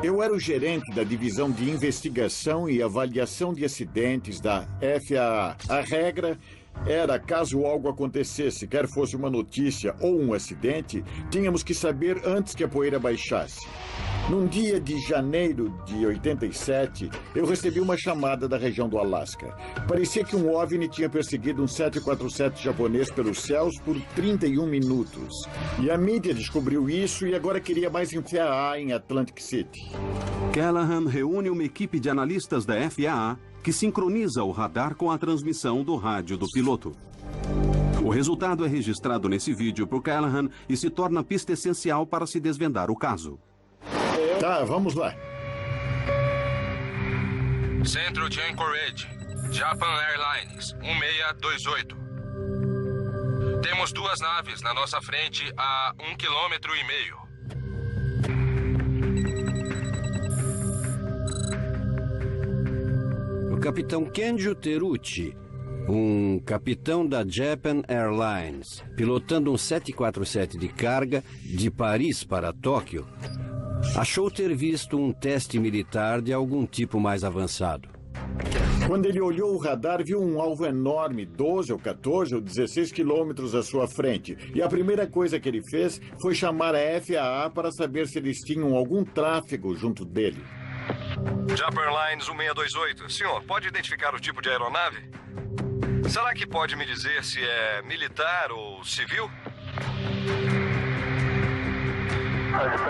Eu era o gerente da divisão de investigação e avaliação de acidentes da FAA. A regra era, caso algo acontecesse, quer fosse uma notícia ou um acidente, tínhamos que saber antes que a poeira baixasse. Num dia de janeiro de 87, eu recebi uma chamada da região do Alasca. Parecia que um OVNI tinha perseguido um 747 japonês pelos céus por 31 minutos. E a mídia descobriu isso e agora queria mais FAA em Atlantic City. Callahan reúne uma equipe de analistas da FAA que sincroniza o radar com a transmissão do rádio do piloto. O resultado é registrado nesse vídeo por Callahan e se torna pista essencial para se desvendar o caso. Tá, vamos lá. Centro de Anchorage, Japan Airlines, 1628. Temos 2 naves na nossa frente a 1,5 km. O capitão Kenjo Teruchi, um capitão da Japan Airlines, pilotando um 747 de carga de Paris para Tóquio, achou ter visto um teste militar de algum tipo mais avançado. Quando ele olhou o radar, viu um alvo enorme, 12 ou 14 ou 16 quilômetros à sua frente. E a primeira coisa que ele fez foi chamar a FAA para saber se eles tinham algum tráfego junto dele. Japan Airlines 1628. Senhor, pode identificar o tipo de aeronave? Será que pode me dizer se é militar ou civil?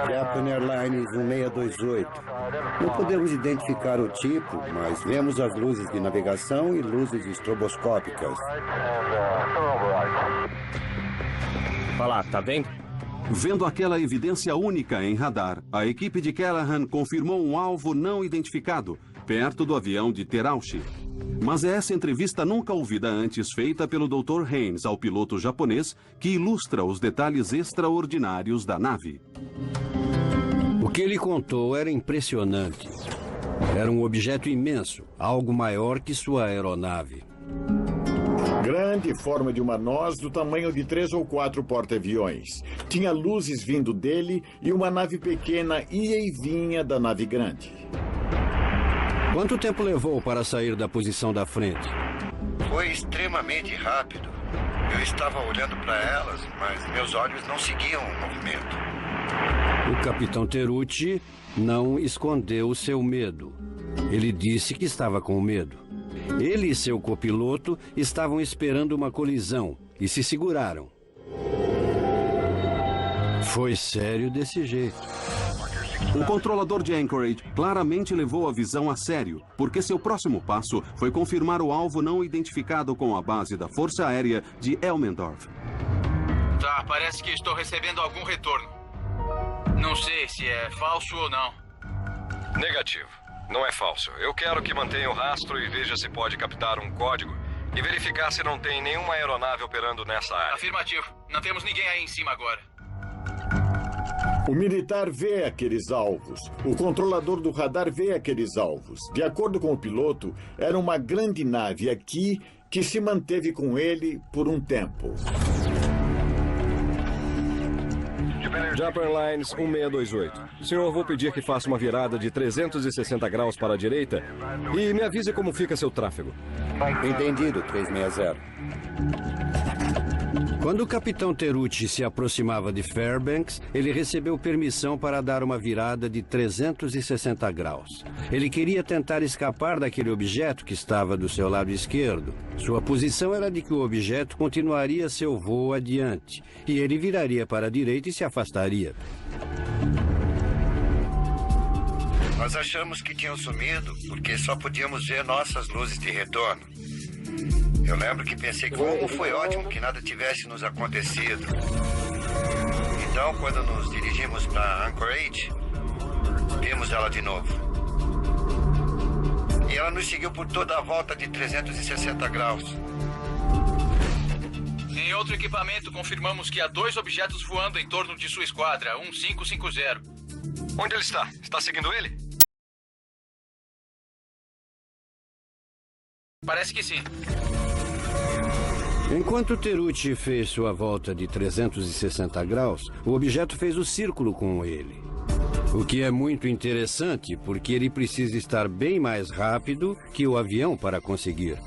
Japan Airlines 1628. Não podemos identificar o tipo, mas vemos as luzes de navegação e luzes estroboscópicas. Olha lá, tá vendo? Vendo aquela evidência única em radar, a equipe de Callahan confirmou um alvo não identificado, perto do avião de Terauchi. Mas é essa entrevista nunca ouvida antes feita pelo Dr. Haynes ao piloto japonês que ilustra os detalhes extraordinários da nave. O que ele contou era impressionante. Era um objeto imenso, algo maior que sua aeronave. Grande, forma de uma noz, do tamanho de 3 ou 4 porta-aviões. Tinha luzes vindo dele e uma nave pequena ia e vinha da nave grande. Quanto tempo levou para sair da posição da frente? Foi extremamente rápido. Eu estava olhando para elas, mas meus olhos não seguiam o movimento. O capitão Teruchi não escondeu seu medo. Ele disse que estava com medo. Ele e seu copiloto estavam esperando uma colisão e se seguraram. Foi sério desse jeito. O controlador de Anchorage claramente levou a visão a sério, porque seu próximo passo foi confirmar o alvo não identificado com a base da Força Aérea de Elmendorf. Tá, parece que estou recebendo algum retorno. Não sei se é falso ou não. Negativo. Não é falso. Eu quero que mantenha o rastro e veja se pode captar um código e verificar se não tem nenhuma aeronave operando nessa área. Afirmativo. Não temos ninguém aí em cima agora. O militar vê aqueles alvos. O controlador do radar vê aqueles alvos. De acordo com o piloto, era uma grande nave aqui que se manteve com ele por um tempo. Japan Airlines 1628. Senhor, vou pedir que faça uma virada de 360 graus para a direita e me avise como fica seu tráfego. Entendido, 360. Quando o capitão Terucci se aproximava de Fairbanks, ele recebeu permissão para dar uma virada de 360 graus. Ele queria tentar escapar daquele objeto que estava do seu lado esquerdo. Sua posição era de que o objeto continuaria seu voo adiante, e ele viraria para a direita e se afastaria. Nós achamos que tinham sumido porque só podíamos ver nossas luzes de retorno. Eu lembro que pensei como foi ótimo que nada tivesse nos acontecido. Então, quando nos dirigimos para Anchorage, vimos ela de novo. E ela nos seguiu por toda a volta de 360 graus. Em outro equipamento, confirmamos que há 2 objetos voando em torno de sua esquadra, 1550. Onde ele está? Está seguindo ele? Parece que sim. Enquanto Terucci fez sua volta de 360 graus, o objeto fez o círculo com ele. O que é muito interessante, porque ele precisa estar bem mais rápido que o avião para conseguir.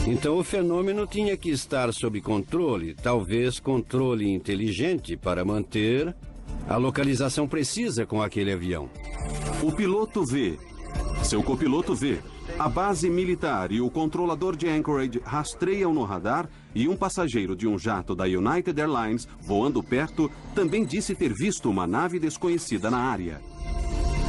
Então o fenômeno tinha que estar sob controle, talvez controle inteligente para manter a localização precisa com aquele avião. O piloto vê, seu copiloto vê. A base militar e o controlador de Anchorage rastreiam no radar e um passageiro de um jato da United Airlines, voando perto, também disse ter visto uma nave desconhecida na área.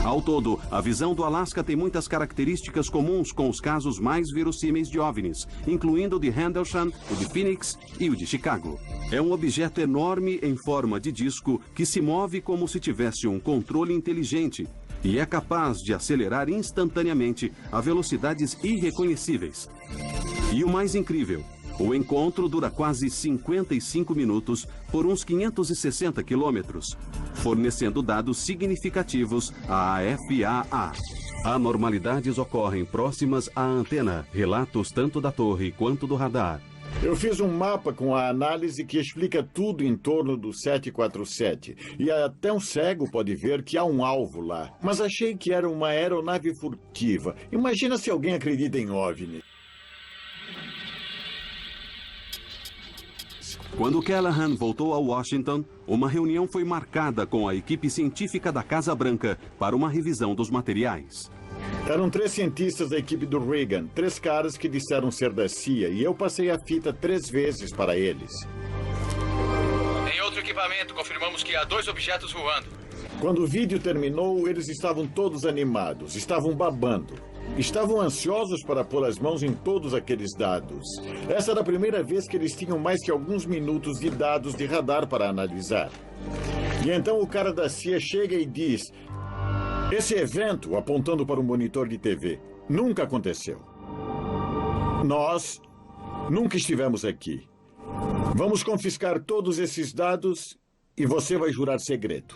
Ao todo, a visão do Alasca tem muitas características comuns com os casos mais verossímeis de OVNIs, incluindo o de Rendlesham, o de Phoenix e o de Chicago. É um objeto enorme em forma de disco que se move como se tivesse um controle inteligente e é capaz de acelerar instantaneamente a velocidades irreconhecíveis. E o mais incrível, o encontro dura quase 55 minutos por uns 560 quilômetros, fornecendo dados significativos à FAA. Anormalidades ocorrem próximas à antena, relatos tanto da torre quanto do radar. Eu fiz um mapa com a análise que explica tudo em torno do 747. E até um cego pode ver que há um alvo lá. Mas achei que era uma aeronave furtiva. Imagina se alguém acredita em OVNI. Quando Callahan voltou a Washington, uma reunião foi marcada com a equipe científica da Casa Branca para uma revisão dos materiais. Eram 3 cientistas da equipe do Reagan, 3 caras que disseram ser da CIA, e eu passei a fita 3 vezes para eles. Em outro equipamento, confirmamos que há 2 objetos voando. Quando o vídeo terminou, eles estavam todos animados, estavam babando. Estavam ansiosos para pôr as mãos em todos aqueles dados. Essa era a primeira vez que eles tinham mais que alguns minutos de dados de radar para analisar. E então o cara da CIA chega e diz: esse evento, apontando para um monitor de TV, nunca aconteceu. Nós nunca estivemos aqui. Vamos confiscar todos esses dados e você vai jurar segredo.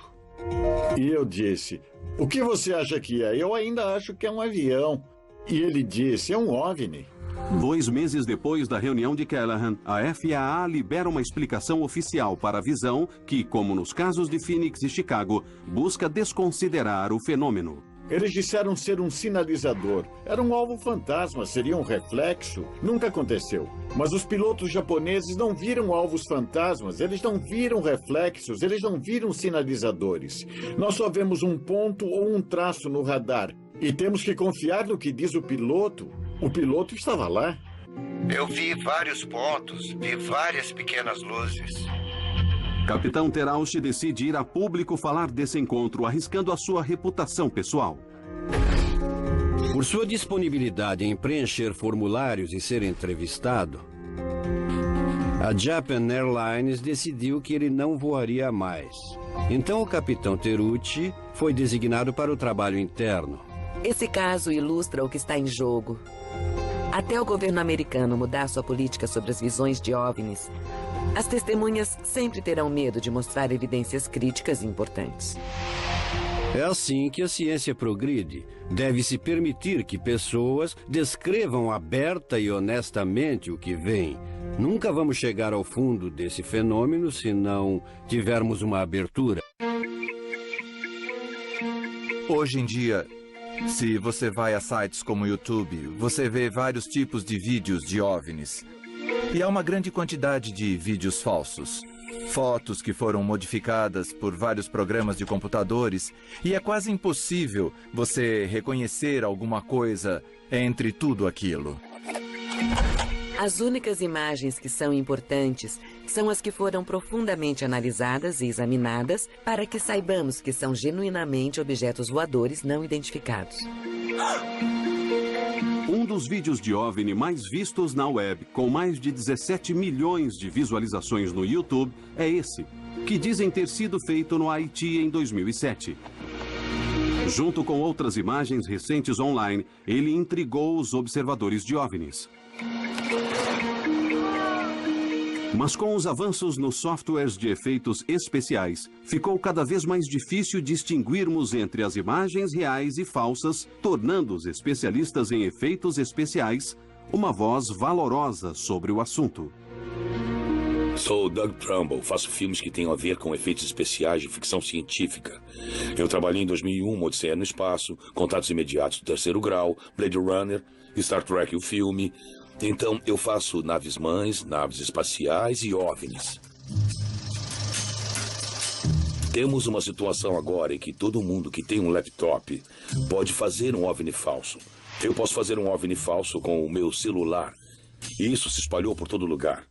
E eu disse: o que você acha que é? Eu ainda acho que é um avião. E ele disse: é um OVNI. 2 meses depois da reunião de Callahan, a FAA libera uma explicação oficial para a visão que, como nos casos de Phoenix e Chicago, busca desconsiderar o fenômeno. Eles disseram ser um sinalizador. Era um alvo fantasma, seria um reflexo. Nunca aconteceu. Mas os pilotos japoneses não viram alvos fantasmas, eles não viram reflexos, eles não viram sinalizadores. Nós só vemos um ponto ou um traço no radar. E temos que confiar no que diz o piloto. O piloto estava lá. Eu vi vários pontos, vi várias pequenas luzes. Capitão Terauchi decide ir a público falar desse encontro, arriscando a sua reputação pessoal. Por sua disponibilidade em preencher formulários e ser entrevistado, a Japan Airlines decidiu que ele não voaria mais. Então o capitão Terucci foi designado para o trabalho interno. Esse caso ilustra o que está em jogo. Até o governo americano mudar sua política sobre as visões de OVNIs, as testemunhas sempre terão medo de mostrar evidências críticas e importantes. É assim que a ciência progride. Deve-se permitir que pessoas descrevam aberta e honestamente o que veem. Nunca vamos chegar ao fundo desse fenômeno se não tivermos uma abertura. Hoje em dia, se você vai a sites como o YouTube, você vê vários tipos de vídeos de OVNIs. E há uma grande quantidade de vídeos falsos. Fotos que foram modificadas por vários programas de computadores, e é quase impossível você reconhecer alguma coisa entre tudo aquilo. As únicas imagens que são importantes são as que foram profundamente analisadas e examinadas para que saibamos que são genuinamente objetos voadores não identificados. Um dos vídeos de OVNI mais vistos na web, com mais de 17 milhões de visualizações no YouTube, é esse, que dizem ter sido feito no Haiti em 2007. Junto com outras imagens recentes online, ele intrigou os observadores de OVNIs. Mas com os avanços nos softwares de efeitos especiais, ficou cada vez mais difícil distinguirmos entre as imagens reais e falsas, tornando os especialistas em efeitos especiais uma voz valorosa sobre o assunto. Sou Doug Trumbull, faço filmes que têm a ver com efeitos especiais de ficção científica. Eu trabalhei em 2001, Odisseia no Espaço, Contatos Imediatos do Terceiro Grau, Blade Runner, Star Trek o filme. Então, eu faço naves-mães, naves espaciais e OVNIs. Temos uma situação agora em que todo mundo que tem um laptop pode fazer um OVNI falso. Eu posso fazer um OVNI falso com o meu celular. E isso se espalhou por todo lugar.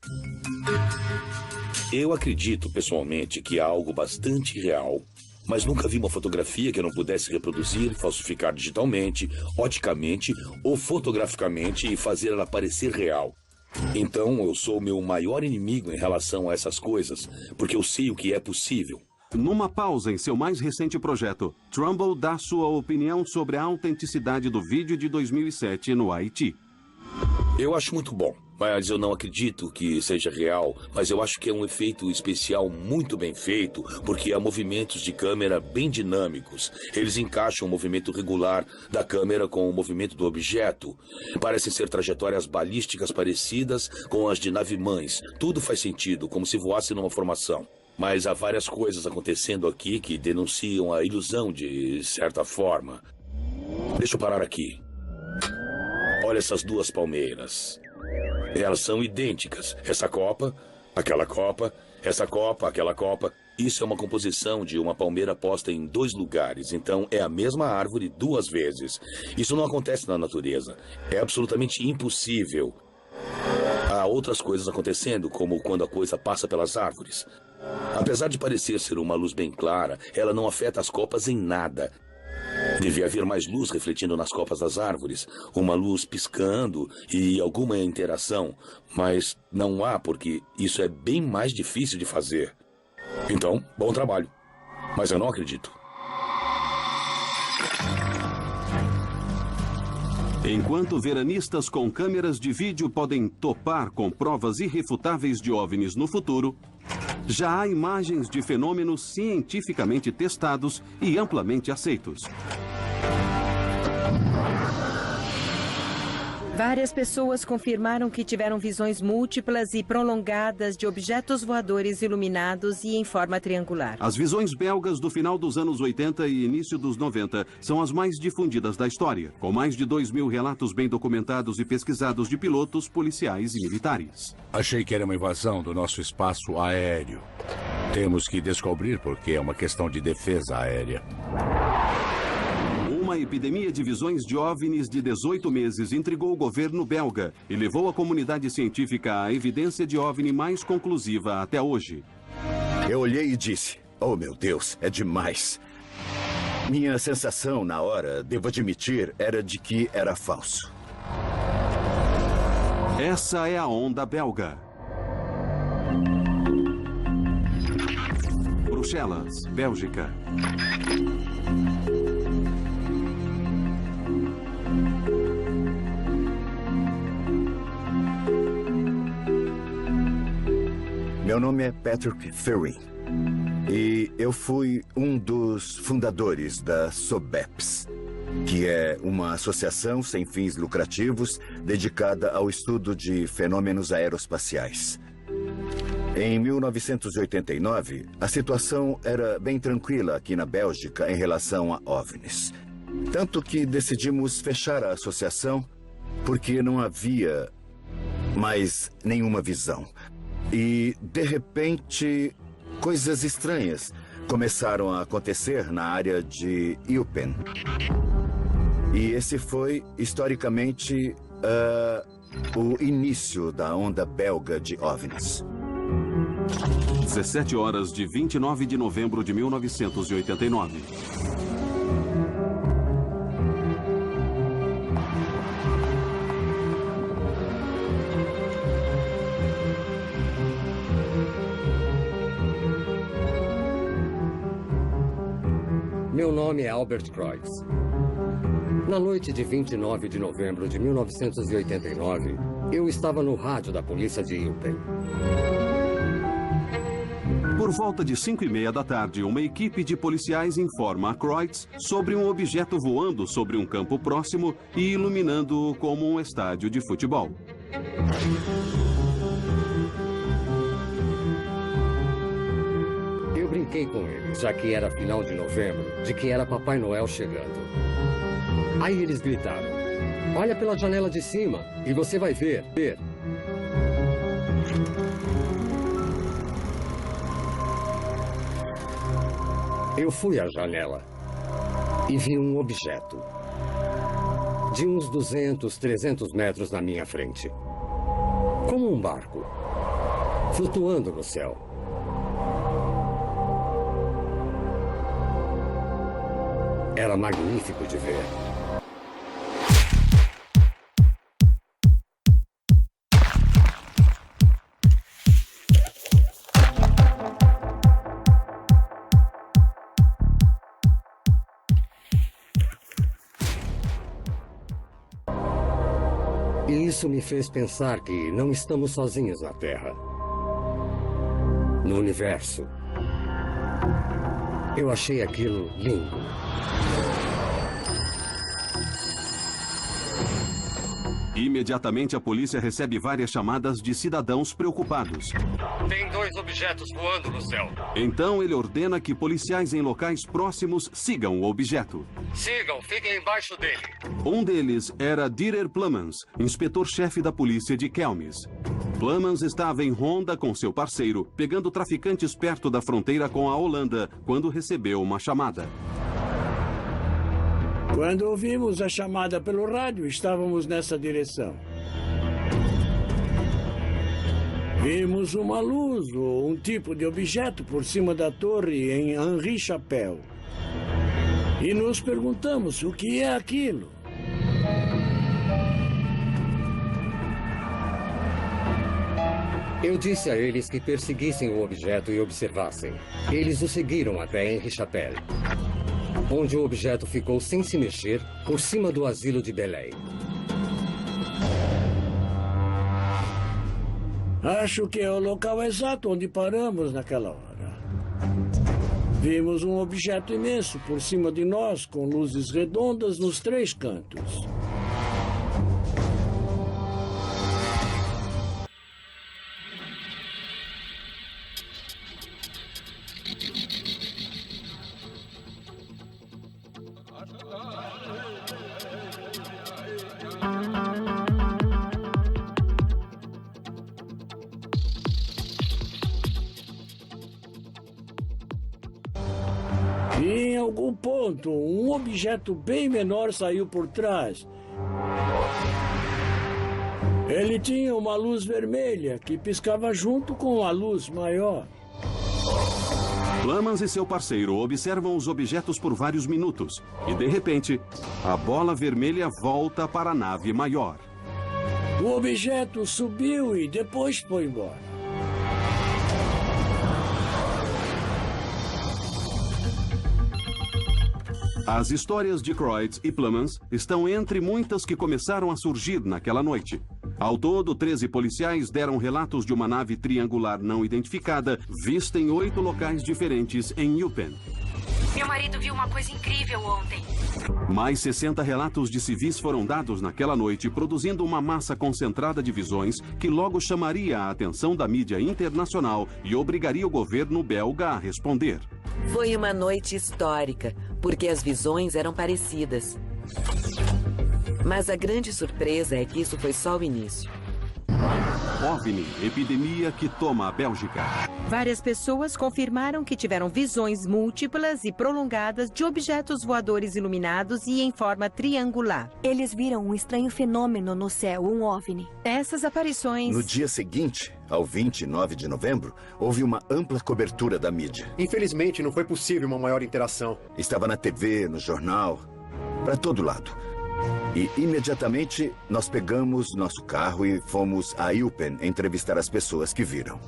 Eu acredito, pessoalmente, que há algo bastante real, mas nunca vi uma fotografia que eu não pudesse reproduzir, falsificar digitalmente, oticamente ou fotograficamente e fazer ela parecer real. Então, eu sou o meu maior inimigo em relação a essas coisas, porque eu sei o que é possível. Numa pausa em seu mais recente projeto, Trumbull dá sua opinião sobre a autenticidade do vídeo de 2007 no Haiti. Eu acho muito bom, mas eu não acredito que seja real, mas eu acho que é um efeito especial muito bem feito, porque há movimentos de câmera bem dinâmicos. Eles encaixam o movimento regular da câmera com o movimento do objeto. Parecem ser trajetórias balísticas parecidas com as de nave-mães. Tudo faz sentido, como se voasse numa formação. Mas há várias coisas acontecendo aqui que denunciam a ilusão de certa forma. Deixa eu parar aqui. Olha essas duas palmeiras. Elas são idênticas. Essa copa, aquela copa, essa copa, aquela copa. Isso é uma composição de uma palmeira posta em dois lugares. Então, é a mesma árvore duas vezes. Isso não acontece na natureza. É absolutamente impossível. Há outras coisas acontecendo, como quando a coisa passa pelas árvores. Apesar de parecer ser uma luz bem clara, ela não afeta as copas em nada. Devia haver mais luz refletindo nas copas das árvores, uma luz piscando e alguma interação, mas não há porque isso é bem mais difícil de fazer. Então, bom trabalho. Mas eu não acredito. Enquanto veranistas com câmeras de vídeo podem topar com provas irrefutáveis de OVNIs no futuro, já há imagens de fenômenos cientificamente testados e amplamente aceitos. Várias pessoas confirmaram que tiveram visões múltiplas e prolongadas de objetos voadores iluminados e em forma triangular. As visões belgas do final dos anos 80 e início dos 90 são as mais difundidas da história, com mais de 2.000 relatos bem documentados e pesquisados de pilotos, policiais e militares. Achei que era uma invasão do nosso espaço aéreo. Temos que descobrir porque é uma questão de defesa aérea. Uma epidemia de visões de OVNIs de 18 meses intrigou o governo belga e levou a comunidade científica à evidência de OVNI mais conclusiva até hoje. Eu olhei e disse, oh meu Deus, é demais. Minha sensação na hora, devo admitir, era de que era falso. Essa é a onda belga. Bruxelas, Bélgica. Meu nome é Patrick Ferry e eu fui um dos fundadores da SOBEPS, que é uma associação sem fins lucrativos dedicada ao estudo de fenômenos aeroespaciais. Em 1989, a situação era bem tranquila aqui na Bélgica em relação a OVNIs. Tanto que decidimos fechar a associação porque não havia mas nenhuma visão. E, de repente, coisas estranhas começaram a acontecer na área de Eupen. E esse foi, historicamente, o início da onda belga de OVNIs. 17 horas de 29 de novembro de 1989. Meu nome é Albert Kreutz. Na noite de 29 de novembro de 1989, eu estava no rádio da polícia de Eupen. Por volta de 5h30 da tarde, uma equipe de policiais informa a Kreutz sobre um objeto voando sobre um campo próximo e iluminando-o como um estádio de futebol. Eu brinquei com eles, já que era final de novembro, de que era Papai Noel chegando. Aí eles gritaram: "Olha pela janela de cima e você vai ver." Eu fui à janela e vi um objeto de uns 200, 300 metros na minha frente. Como um barco, flutuando no céu. Era magnífico de ver. E isso me fez pensar que não estamos sozinhos na Terra. No universo. Eu achei aquilo lindo. Imediatamente a polícia recebe várias chamadas de cidadãos preocupados. Tem 2 objetos voando no céu. Então ele ordena que policiais em locais próximos sigam o objeto. Sigam, fiquem embaixo dele. Um deles era Dieter Plummans, inspetor-chefe da polícia de Kelmis. Plummans estava em ronda com seu parceiro, pegando traficantes perto da fronteira com a Holanda, quando recebeu uma chamada. Quando ouvimos a chamada pelo rádio, estávamos nessa direção. Vimos uma luz ou um tipo de objeto por cima da torre em Henri Chapelle. E nos perguntamos o que é aquilo. Eu disse a eles que perseguissem o objeto e observassem. Eles o seguiram até Henri Chapelle, onde o objeto ficou sem se mexer por cima do asilo de Belém. Acho que é o local exato onde paramos naquela hora. Vimos um objeto imenso por cima de nós, com luzes redondas nos 3 cantos. E em algum ponto, um objeto bem menor saiu por trás. Ele tinha uma luz vermelha que piscava junto com a luz maior. Plummans e seu parceiro observam os objetos por vários minutos. E, de repente, a bola vermelha volta para a nave maior. O objeto subiu e depois foi embora. As histórias de Kreutz e Plummans estão entre muitas que começaram a surgir naquela noite. Ao todo, 13 policiais deram relatos de uma nave triangular não identificada, vista em 8 locais diferentes em Eupen. Meu marido viu uma coisa incrível ontem. Mais 60 relatos de civis foram dados naquela noite, produzindo uma massa concentrada de visões que logo chamaria a atenção da mídia internacional e obrigaria o governo belga a responder. Foi uma noite histórica, porque as visões eram parecidas. Mas a grande surpresa é que isso foi só o início. OVNI, epidemia que toma a Bélgica. Várias pessoas confirmaram que tiveram visões múltiplas e prolongadas de objetos voadores iluminados e em forma triangular. Eles viram um estranho fenômeno no céu, um OVNI. Essas aparições... No dia seguinte, ao 29 de novembro, houve uma ampla cobertura da mídia. Infelizmente, não foi possível uma maior interação. Estava na TV, no jornal, para todo lado. E imediatamente nós pegamos nosso carro e fomos a Eupen entrevistar as pessoas que viram.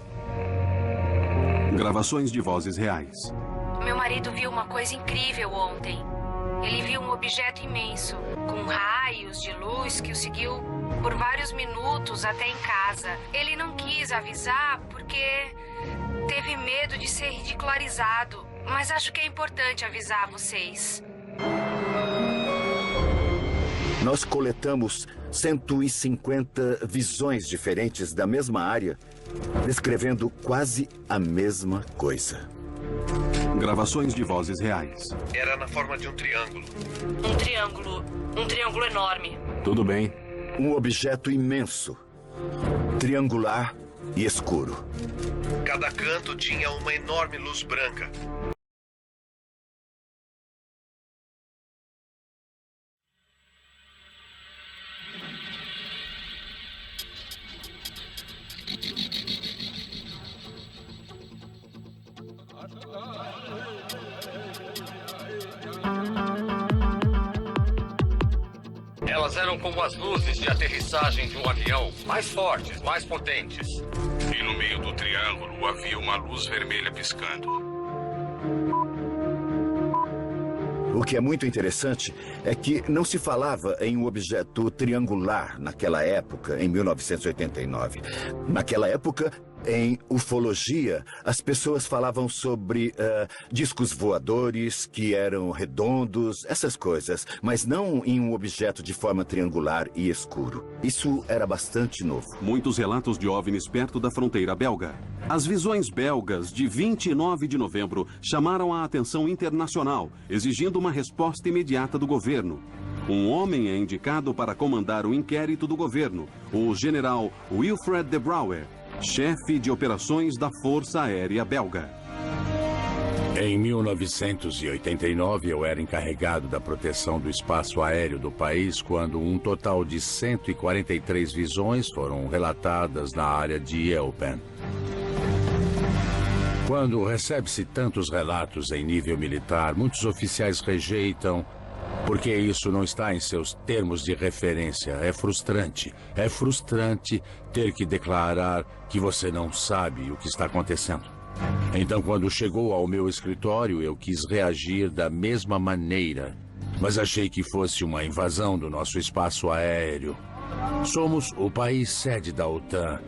Gravações de vozes reais. Meu marido viu uma coisa incrível ontem. Ele viu um objeto imenso, com raios de luz que o seguiu por vários minutos até em casa. Ele não quis avisar porque teve medo de ser ridicularizado. Mas acho que é importante avisar vocês. Nós coletamos 150 visões diferentes da mesma área, descrevendo quase a mesma coisa. Gravações de vozes reais. Era na forma de um triângulo. Um triângulo enorme. Tudo bem. Um objeto imenso, triangular e escuro. Cada canto tinha uma enorme luz branca. Elas eram como as luzes de aterrissagem de um avião, mais fortes, mais potentes. E no meio do triângulo havia uma luz vermelha piscando. O que é muito interessante é que não se falava em um objeto triangular naquela época, em 1989. Naquela época, em ufologia, as pessoas falavam sobre discos voadores que eram redondos, essas coisas, mas não em um objeto de forma triangular e escuro. Isso era bastante novo. Muitos relatos de OVNIs perto da fronteira belga. As visões belgas de 29 de novembro chamaram a atenção internacional, exigindo uma resposta imediata do governo. Um homem é indicado para comandar o inquérito do governo, o general Wilfred de Brouwer, chefe de operações da Força Aérea Belga. Em 1989, eu era encarregado da proteção do espaço aéreo do país quando um total de 143 visões foram relatadas na área de Eupen. Quando recebe-se tantos relatos em nível militar, muitos oficiais rejeitam porque isso não está em seus termos de referência. É frustrante. É frustrante ter que declarar que você não sabe o que está acontecendo. Então, quando chegou ao meu escritório, eu quis reagir da mesma maneira, mas achei que fosse uma invasão do nosso espaço aéreo. Somos o país sede da OTAN.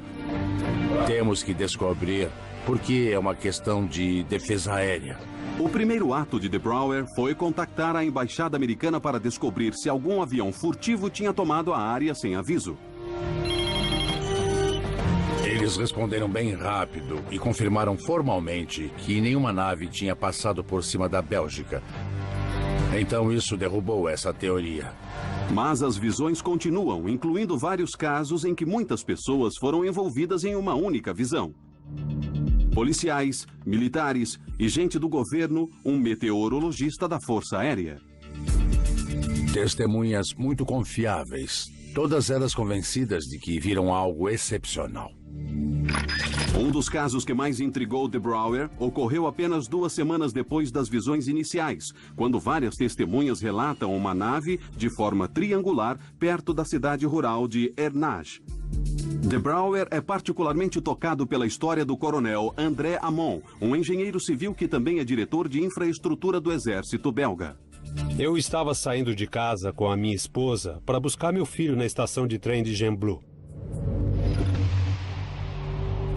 Temos que descobrir porque é uma questão de defesa aérea. O primeiro ato de de Brouwer foi contactar a embaixada americana para descobrir se algum avião furtivo tinha tomado a área sem aviso. Eles responderam bem rápido e confirmaram formalmente que nenhuma nave tinha passado por cima da Bélgica. Então isso derrubou essa teoria. Mas as visões continuam, incluindo vários casos em que muitas pessoas foram envolvidas em uma única visão. Policiais, militares e gente do governo, um meteorologista da Força Aérea. Testemunhas muito confiáveis, todas elas convencidas de que viram algo excepcional. Um dos casos que mais intrigou de Brouwer ocorreu apenas 2 semanas depois das visões iniciais, quando várias testemunhas relatam uma nave de forma triangular perto da cidade rural de Ernage. De Brouwer é particularmente tocado pela história do coronel André Hamon, um engenheiro civil que também é diretor de infraestrutura do exército belga. Eu estava saindo de casa com a minha esposa para buscar meu filho na estação de trem de Gembloux.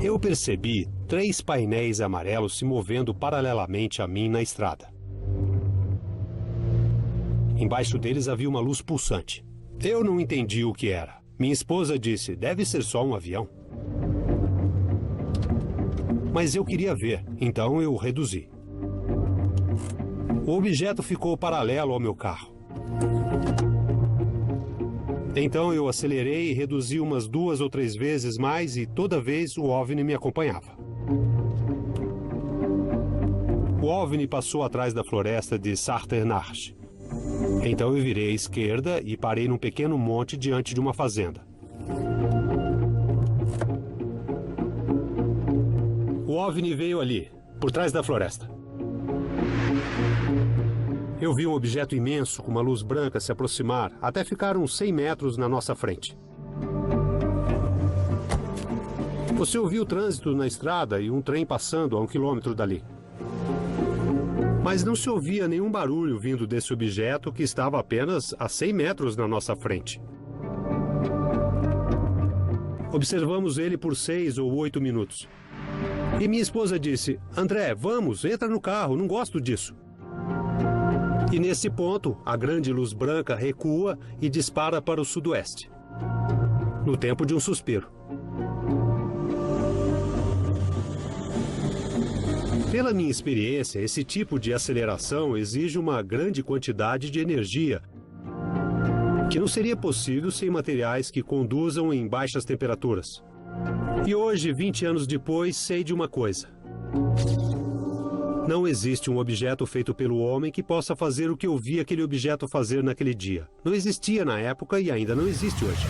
Eu percebi 3 painéis amarelos se movendo paralelamente a mim na estrada. Embaixo deles havia uma luz pulsante. Eu não entendi o que era. Minha esposa disse, deve ser só um avião. Mas eu queria ver, então eu reduzi. O objeto ficou paralelo ao meu carro. Então eu acelerei e reduzi umas 2 ou 3 vezes mais e toda vez o OVNI me acompanhava. O OVNI passou atrás da floresta de Sarternach. Então eu virei à esquerda e parei num pequeno monte diante de uma fazenda. O OVNI veio ali, por trás da floresta. Eu vi um objeto imenso com uma luz branca se aproximar até ficar uns 100 metros na nossa frente. Você ouviu o trânsito na estrada e um trem passando a 1 quilômetro dali. Mas não se ouvia nenhum barulho vindo desse objeto que estava apenas a 100 metros na nossa frente. Observamos ele por 6 ou 8 minutos. E minha esposa disse: André, vamos, entra no carro, não gosto disso. E nesse ponto, a grande luz branca recua e dispara para o sudoeste, no tempo de um suspiro. Pela minha experiência, esse tipo de aceleração exige uma grande quantidade de energia, que não seria possível sem materiais que conduzam em baixas temperaturas. E hoje, 20 anos depois, sei de uma coisa. Não existe um objeto feito pelo homem que possa fazer o que eu vi aquele objeto fazer naquele dia. Não existia na época e ainda não existe hoje.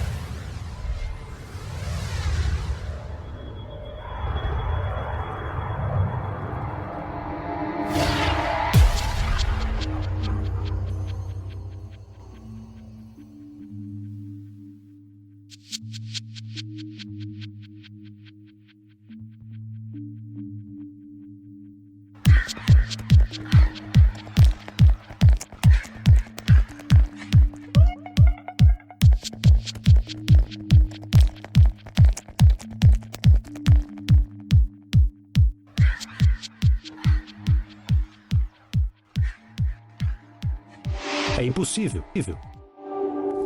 É impossível.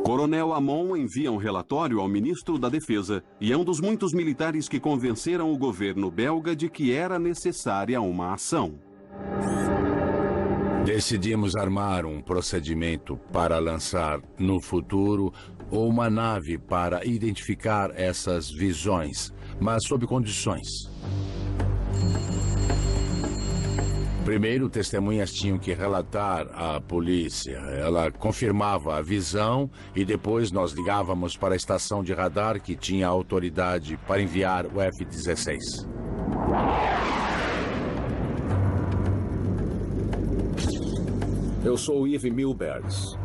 Coronel Amon envia um relatório ao ministro da Defesa e é um dos muitos militares que convenceram o governo belga de que era necessária uma ação. Decidimos armar um procedimento para lançar no futuro uma nave para identificar essas visões, mas sob condições. Primeiro, testemunhas tinham que relatar à polícia. Ela confirmava a visão e depois nós ligávamos para a estação de radar que tinha autoridade para enviar o F-16. Eu sou Yves Milbergs.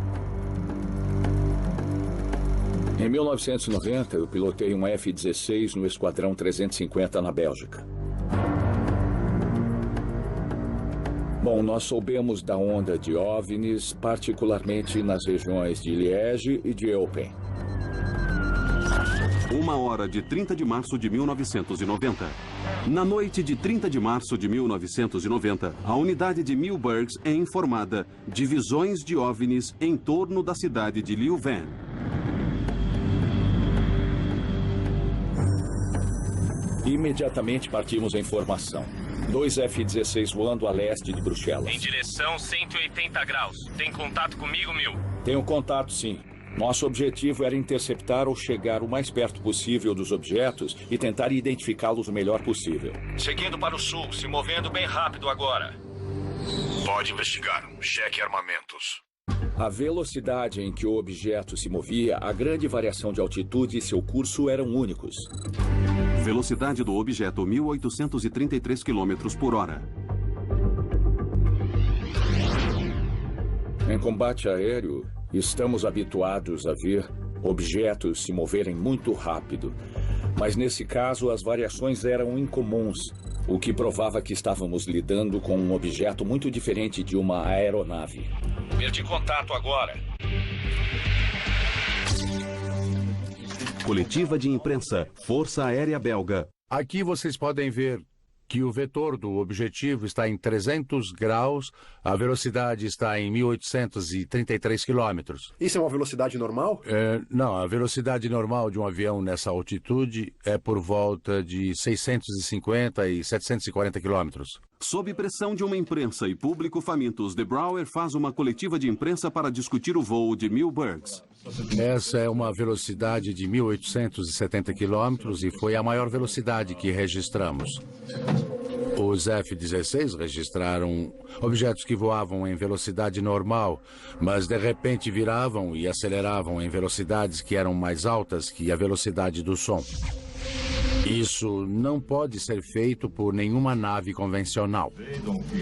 Em 1990, eu pilotei um F-16 no Esquadrão 350 na Bélgica. Bom, nós soubemos da onda de OVNIs, particularmente nas regiões de Liege e de Eupen. 1h de 30 de março de 1990. Na noite de 30 de março de 1990, a unidade de Milbergs é informada de visões de OVNIs em torno da cidade de Leuven. Imediatamente partimos em formação. 2 F-16 voando a leste de Bruxelas. Em direção 180 graus. Tem contato comigo, Mil? Tenho contato, sim. Nosso objetivo era interceptar ou chegar o mais perto possível dos objetos e tentar identificá-los o melhor possível. Seguindo para o sul, se movendo bem rápido agora. Pode investigar. Cheque armamentos. A velocidade em que o objeto se movia, a grande variação de altitude e seu curso eram únicos. Velocidade do objeto 1.833 km por hora. Em combate aéreo, estamos habituados a ver objetos se moverem muito rápido. Mas nesse caso, as variações eram incomuns, o que provava que estávamos lidando com um objeto muito diferente de uma aeronave. Perdi contato agora. Coletiva de imprensa, Força Aérea Belga. Aqui vocês podem ver que o vetor do objetivo está em 300 graus, a velocidade está em 1.833 quilômetros. Isso é uma velocidade normal? Não, a velocidade normal de um avião nessa altitude é por volta de 650 e 740 quilômetros. Sob pressão de uma imprensa e público famintos, De Brouwer faz uma coletiva de imprensa para discutir o voo de Milbergs. Essa é uma velocidade de 1.870 quilômetros e foi a maior velocidade que registramos. Os F-16 registraram objetos que voavam em velocidade normal, mas de repente viravam e aceleravam em velocidades que eram mais altas que a velocidade do som. Isso não pode ser feito por nenhuma nave convencional.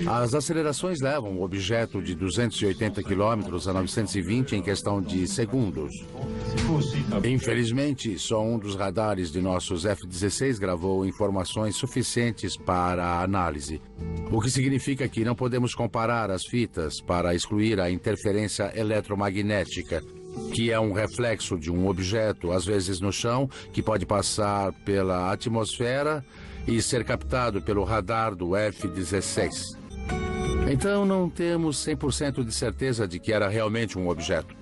As acelerações levam o objeto de 280 km a 920 em questão de segundos. Infelizmente, só um dos radares de nossos F-16 gravou informações suficientes para a análise, o que significa que não podemos comparar as fitas para excluir a interferência eletromagnética, que é um reflexo de um objeto, às vezes no chão, que pode passar pela atmosfera e ser captado pelo radar do F-16. Então não temos 100% de certeza de que era realmente um objeto.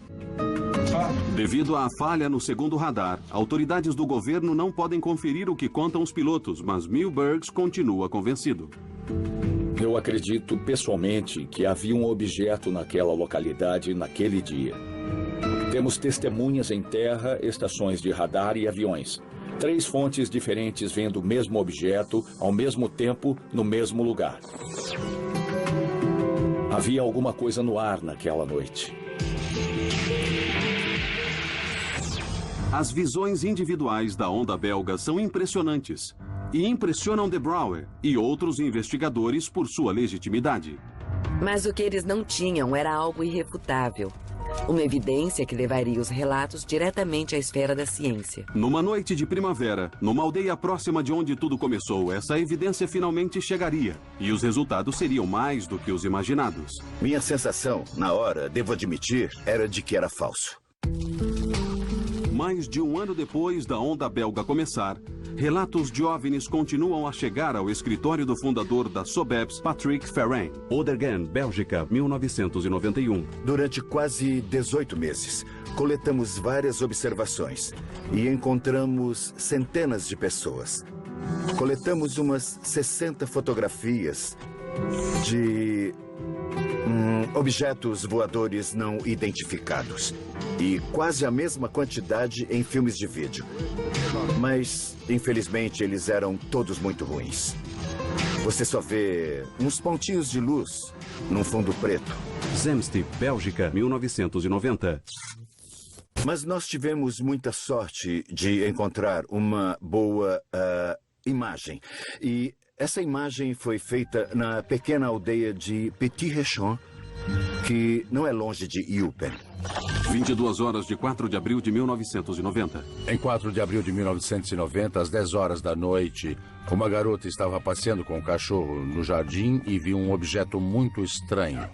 Devido à falha no segundo radar, autoridades do governo não podem conferir o que contam os pilotos, mas Milbergs continua convencido. Eu acredito pessoalmente que havia um objeto naquela localidade naquele dia. Temos testemunhas em terra, estações de radar e aviões. 3 fontes diferentes vendo o mesmo objeto, ao mesmo tempo, no mesmo lugar. Havia alguma coisa no ar naquela noite. As visões individuais da onda belga são impressionantes e impressionam De Brouwer e outros investigadores por sua legitimidade. Mas o que eles não tinham era algo irrefutável. Uma evidência que levaria os relatos diretamente à esfera da ciência. Numa noite de primavera, numa aldeia próxima de onde tudo começou, essa evidência finalmente chegaria. E os resultados seriam mais do que os imaginados. Minha sensação, na hora, devo admitir, era de que era falso. Mais de um ano depois da onda belga começar, relatos de OVNIs continuam a chegar ao escritório do fundador da SOBEPS, Patrick Ferrain. Oudenaarde, Bélgica, 1991. Durante quase 18 meses, coletamos várias observações e encontramos centenas de pessoas. Coletamos umas 60 fotografias de objetos voadores não identificados e quase a mesma quantidade em filmes de vídeo. Mas, infelizmente, eles eram todos muito ruins. Você só vê uns pontinhos de luz num fundo preto. Zemst, Bélgica, 1990. Mas nós tivemos muita sorte de encontrar uma boa imagem. E essa imagem foi feita na pequena aldeia de Petit Rechon, que não é longe de Eupen. 22 horas de 4 de abril de 1990. Em 4 de abril de 1990, às 10 horas da noite, uma garota estava passeando com o cachorro no jardim e viu um objeto muito estranho.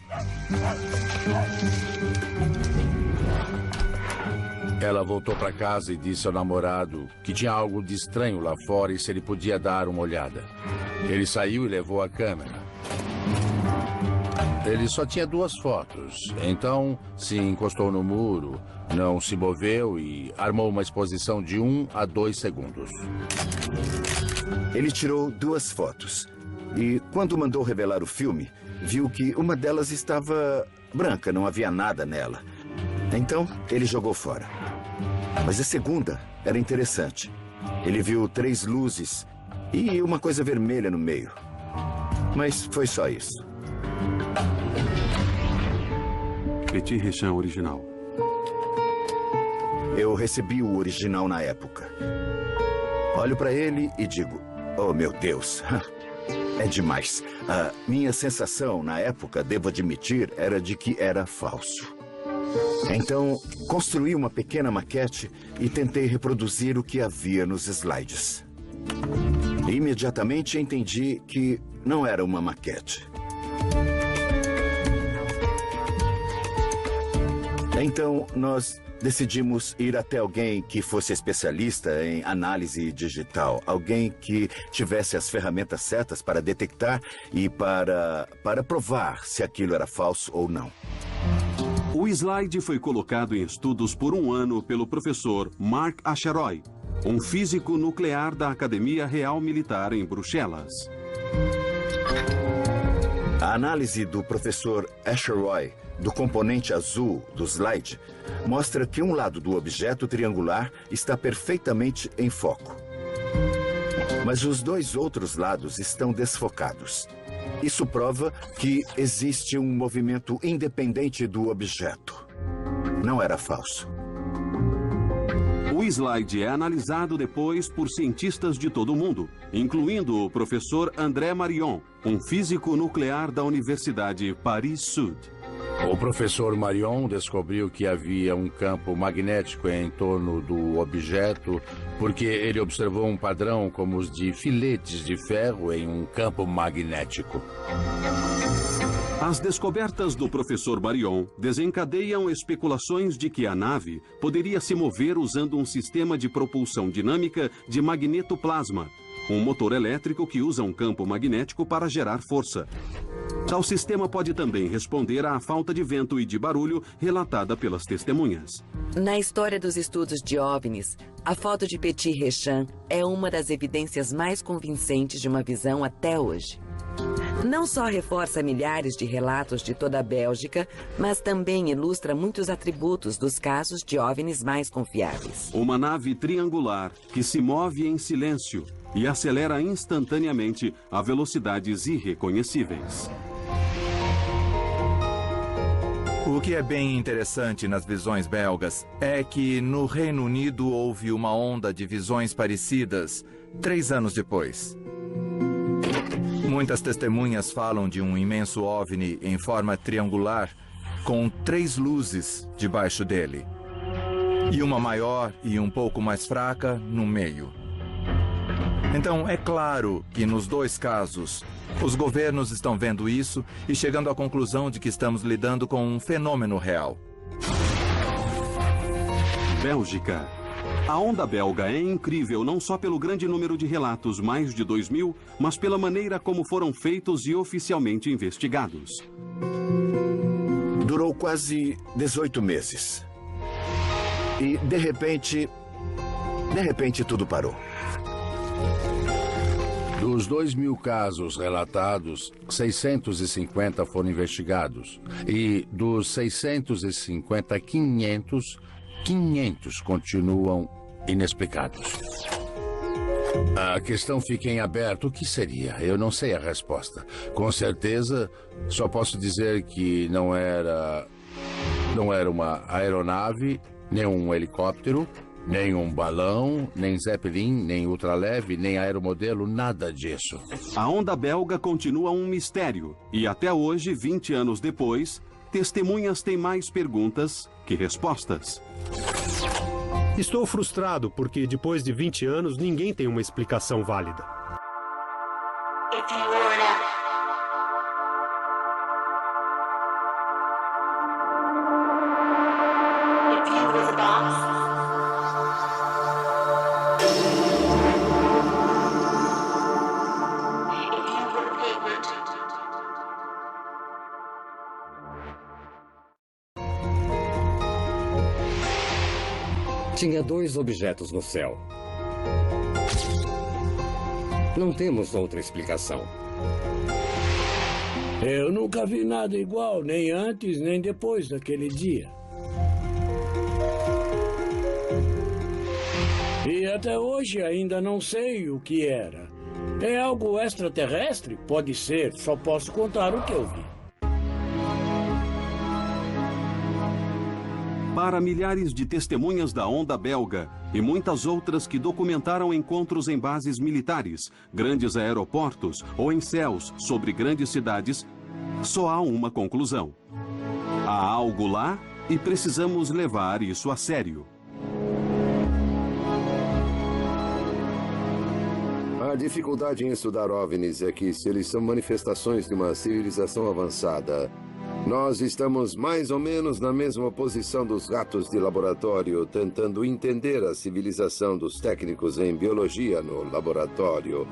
Ela voltou para casa e disse ao namorado que tinha algo de estranho lá fora e se ele podia dar uma olhada. Ele saiu e levou a câmera. Ele só tinha 2 fotos, então se encostou no muro, não se moveu e armou uma exposição de 1 a 2 segundos. Ele tirou 2 fotos e, quando mandou revelar o filme, viu que uma delas estava branca, não havia nada nela. Então, ele jogou fora. Mas a segunda era interessante. Ele viu 3 luzes e uma coisa vermelha no meio. Mas foi só isso. Petit Rechon original. Eu recebi o original na época. Olho para ele e digo, oh meu Deus, é demais. A minha sensação na época, devo admitir, era de que era falso. Então, construí uma pequena maquete e tentei reproduzir o que havia nos slides. Imediatamente entendi que não era uma maquete. Então, nós decidimos ir até alguém que fosse especialista em análise digital. Alguém que tivesse as ferramentas certas para detectar e para provar se aquilo era falso ou não. O slide foi colocado em estudos por um ano pelo professor Mark Acheroy, um físico nuclear da Academia Real Militar em Bruxelas. A análise do professor Asheroy do componente azul do slide mostra que um lado do objeto triangular está perfeitamente em foco. Mas os dois outros lados estão desfocados. Isso prova que existe um movimento independente do objeto. Não era falso. O slide é analisado depois por cientistas de todo o mundo, incluindo o professor André Marion, um físico nuclear da Universidade Paris-Sud. O professor Marion descobriu que havia um campo magnético em torno do objeto porque ele observou um padrão como os de filetes de ferro em um campo magnético. As descobertas do professor Marion desencadeiam especulações de que a nave poderia se mover usando um sistema de propulsão dinâmica de magnetoplasma, um motor elétrico que usa um campo magnético para gerar força. Tal sistema pode também responder à falta de vento e de barulho relatada pelas testemunhas. Na história dos estudos de OVNIs, a foto de Petit Rechan é uma das evidências mais convincentes de uma visão até hoje. Não só reforça milhares de relatos de toda a Bélgica, mas também ilustra muitos atributos dos casos de OVNIs mais confiáveis. Uma nave triangular que se move em silêncio e acelera instantaneamente a velocidades irreconhecíveis. O que é bem interessante nas visões belgas é que no Reino Unido houve uma onda de visões parecidas 3 anos depois. Muitas testemunhas falam de um imenso OVNI em forma triangular com 3 luzes debaixo dele e uma maior e um pouco mais fraca no meio. Então, é claro que nos 2 casos, os governos estão vendo isso e chegando à conclusão de que estamos lidando com um fenômeno real. Bélgica. A onda belga é incrível não só pelo grande número de relatos, mais de 2.000, mas pela maneira como foram feitos e oficialmente investigados. Durou quase 18 meses. E, de repente tudo parou. Dos 2.000 casos relatados, 650 foram investigados. E dos 650, 500 continuam inexplicados. A questão fica em aberto. O que seria? Eu não sei a resposta. Com certeza, só posso dizer que não era uma aeronave, nem um helicóptero, nem um balão, nem Zeppelin, nem ultraleve, nem aeromodelo, nada disso. A onda belga continua um mistério. E até hoje, 20 anos depois, testemunhas têm mais perguntas que respostas. Estou frustrado porque depois de 20 anos ninguém tem uma explicação válida. Tinha 2 objetos no céu. Não temos outra explicação. Eu nunca vi nada igual, nem antes, nem depois daquele dia. E até hoje ainda não sei o que era. É algo extraterrestre? Pode ser, só posso contar o que eu vi. Para milhares de testemunhas da onda belga e muitas outras que documentaram encontros em bases militares, grandes aeroportos ou em céus sobre grandes cidades, só há uma conclusão. Há algo lá e precisamos levar isso a sério. A dificuldade em estudar OVNIs é que, se eles são manifestações de uma civilização avançada, nós estamos mais ou menos na mesma posição dos ratos de laboratório, tentando entender a civilização dos técnicos em biologia no laboratório.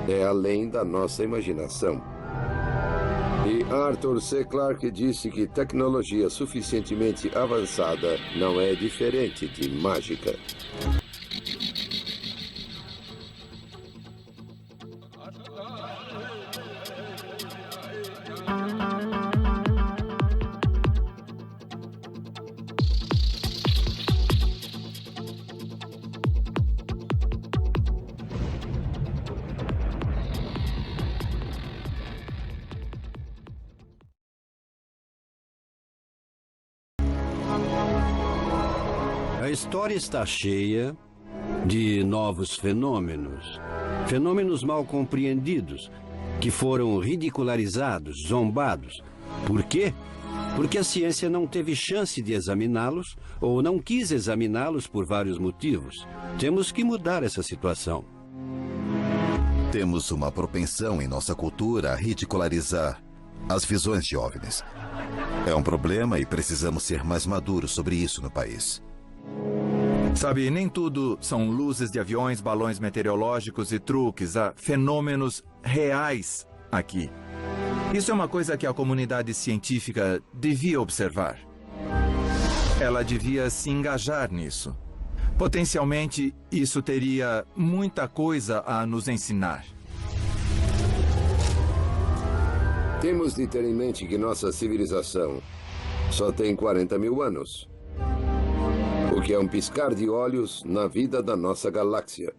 É além da nossa imaginação. E Arthur C. Clarke disse que tecnologia suficientemente avançada não é diferente de mágica. história está cheia de novos fenômenos. Fenômenos mal compreendidos, que foram ridicularizados, zombados. Por quê? Porque a ciência não teve chance de examiná-los ou não quis examiná-los por vários motivos. Temos que mudar essa situação. Temos uma propensão em nossa cultura a ridicularizar as visões de OVNIs. É um problema e precisamos ser mais maduros sobre isso no país. Sabe, nem tudo são luzes de aviões, balões meteorológicos e truques. Há fenômenos reais aqui. Isso é uma coisa que a comunidade científica devia observar. Ela devia se engajar nisso. Potencialmente, isso teria muita coisa a nos ensinar. Temos de ter em mente que nossa civilização só tem 40 mil anos. O que é um piscar de olhos na vida da nossa galáxia.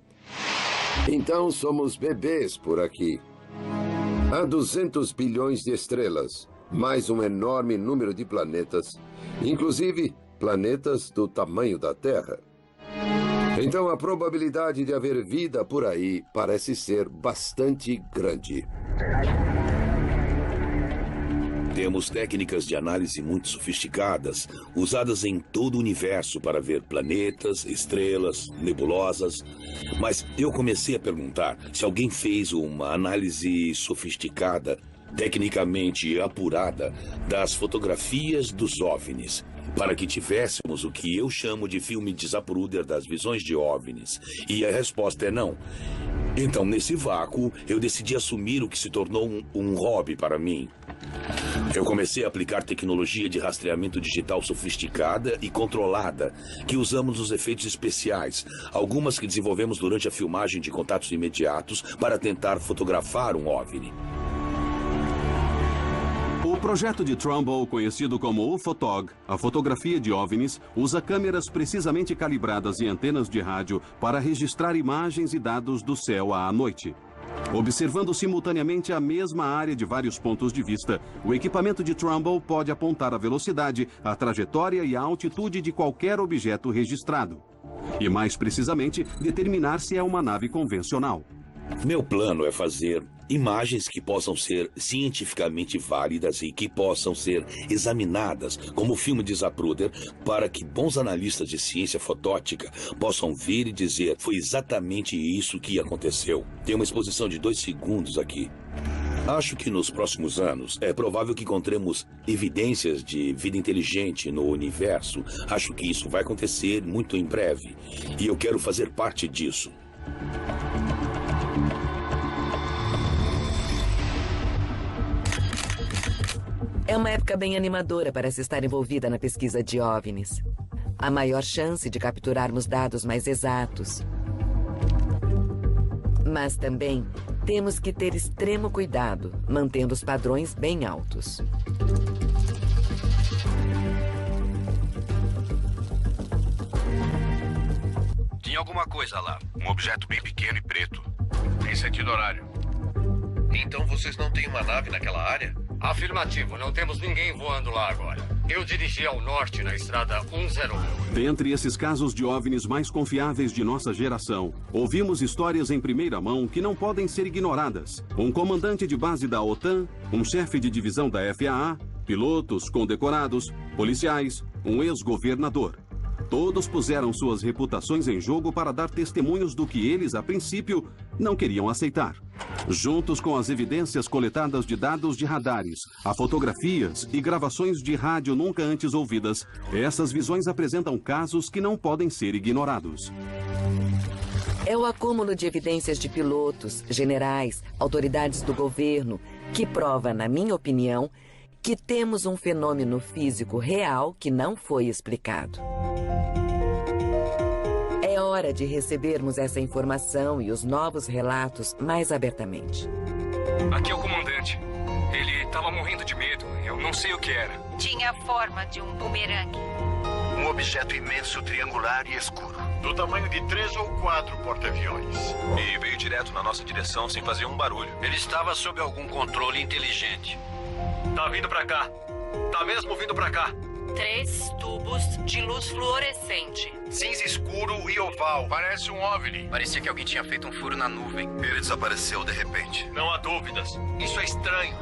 Então somos bebês por aqui. Há 200 bilhões de estrelas, mais um enorme número de planetas, inclusive planetas do tamanho da Terra. Então a probabilidade de haver vida por aí parece ser bastante grande. Temos técnicas de análise muito sofisticadas, usadas em todo o universo para ver planetas, estrelas, nebulosas. Mas eu comecei a perguntar se alguém fez uma análise sofisticada, tecnicamente apurada, das fotografias dos OVNIs, para que tivéssemos o que eu chamo de filme de Zapruder das visões de OVNIs. E a resposta é não. Então, nesse vácuo, eu decidi assumir o que se tornou um hobby para mim. Eu comecei a aplicar tecnologia de rastreamento digital sofisticada e controlada, que usamos nos efeitos especiais, algumas que desenvolvemos durante a filmagem de contatos imediatos para tentar fotografar um OVNI. O projeto de Trumbull, conhecido como UFOTOG, a fotografia de OVNIs, usa câmeras precisamente calibradas e antenas de rádio para registrar imagens e dados do céu à noite. Observando simultaneamente a mesma área de vários pontos de vista, o equipamento de Trumbull pode apontar a velocidade, a trajetória e a altitude de qualquer objeto registrado. E mais precisamente, determinar se é uma nave convencional. Meu plano é fazer imagens que possam ser cientificamente válidas e que possam ser examinadas, como o filme de Zapruder, para que bons analistas de ciência fotótica possam vir e dizer: foi exatamente isso que aconteceu. Tem uma exposição de 2 segundos aqui. Acho que nos próximos anos é provável que encontremos evidências de vida inteligente no universo. Acho que isso vai acontecer muito em breve. E eu quero fazer parte disso. É uma época bem animadora para se estar envolvida na pesquisa de OVNIs. Há maior chance de capturarmos dados mais exatos. Mas também temos que ter extremo cuidado, mantendo os padrões bem altos. Tinha alguma coisa lá. Um objeto bem pequeno e preto. Em sentido horário. Então vocês não têm uma nave naquela área? Afirmativo, não temos ninguém voando lá agora. Eu dirigi ao norte na estrada 101. Dentre esses casos de OVNIs mais confiáveis de nossa geração, ouvimos histórias em primeira mão que não podem ser ignoradas. Um comandante de base da OTAN, um chefe de divisão da FAA, pilotos condecorados, policiais, um ex-governador. Todos puseram suas reputações em jogo para dar testemunhos do que eles, a princípio, não queriam aceitar. Juntos com as evidências coletadas de dados de radares, a fotografias e gravações de rádio nunca antes ouvidas, essas visões apresentam casos que não podem ser ignorados. É o acúmulo de evidências de pilotos, generais, autoridades do governo, que prova, na minha opinião, que temos um fenômeno físico real que não foi explicado. É hora de recebermos essa informação e os novos relatos mais abertamente. Aqui é o comandante. Ele estava morrendo de medo. Eu não sei o que era. Tinha a forma de um bumerangue. Um objeto imenso, triangular e escuro. Do tamanho de 3 ou 4 porta-aviões. E veio direto na nossa direção sem fazer um barulho. Ele estava sob algum controle inteligente. Tá vindo pra cá. Tá mesmo vindo pra cá. 3 tubos de luz fluorescente. Cinza escuro e oval. Parece um OVNI. Parecia que alguém tinha feito um furo na nuvem. Ele desapareceu de repente. Não há dúvidas. Isso é estranho.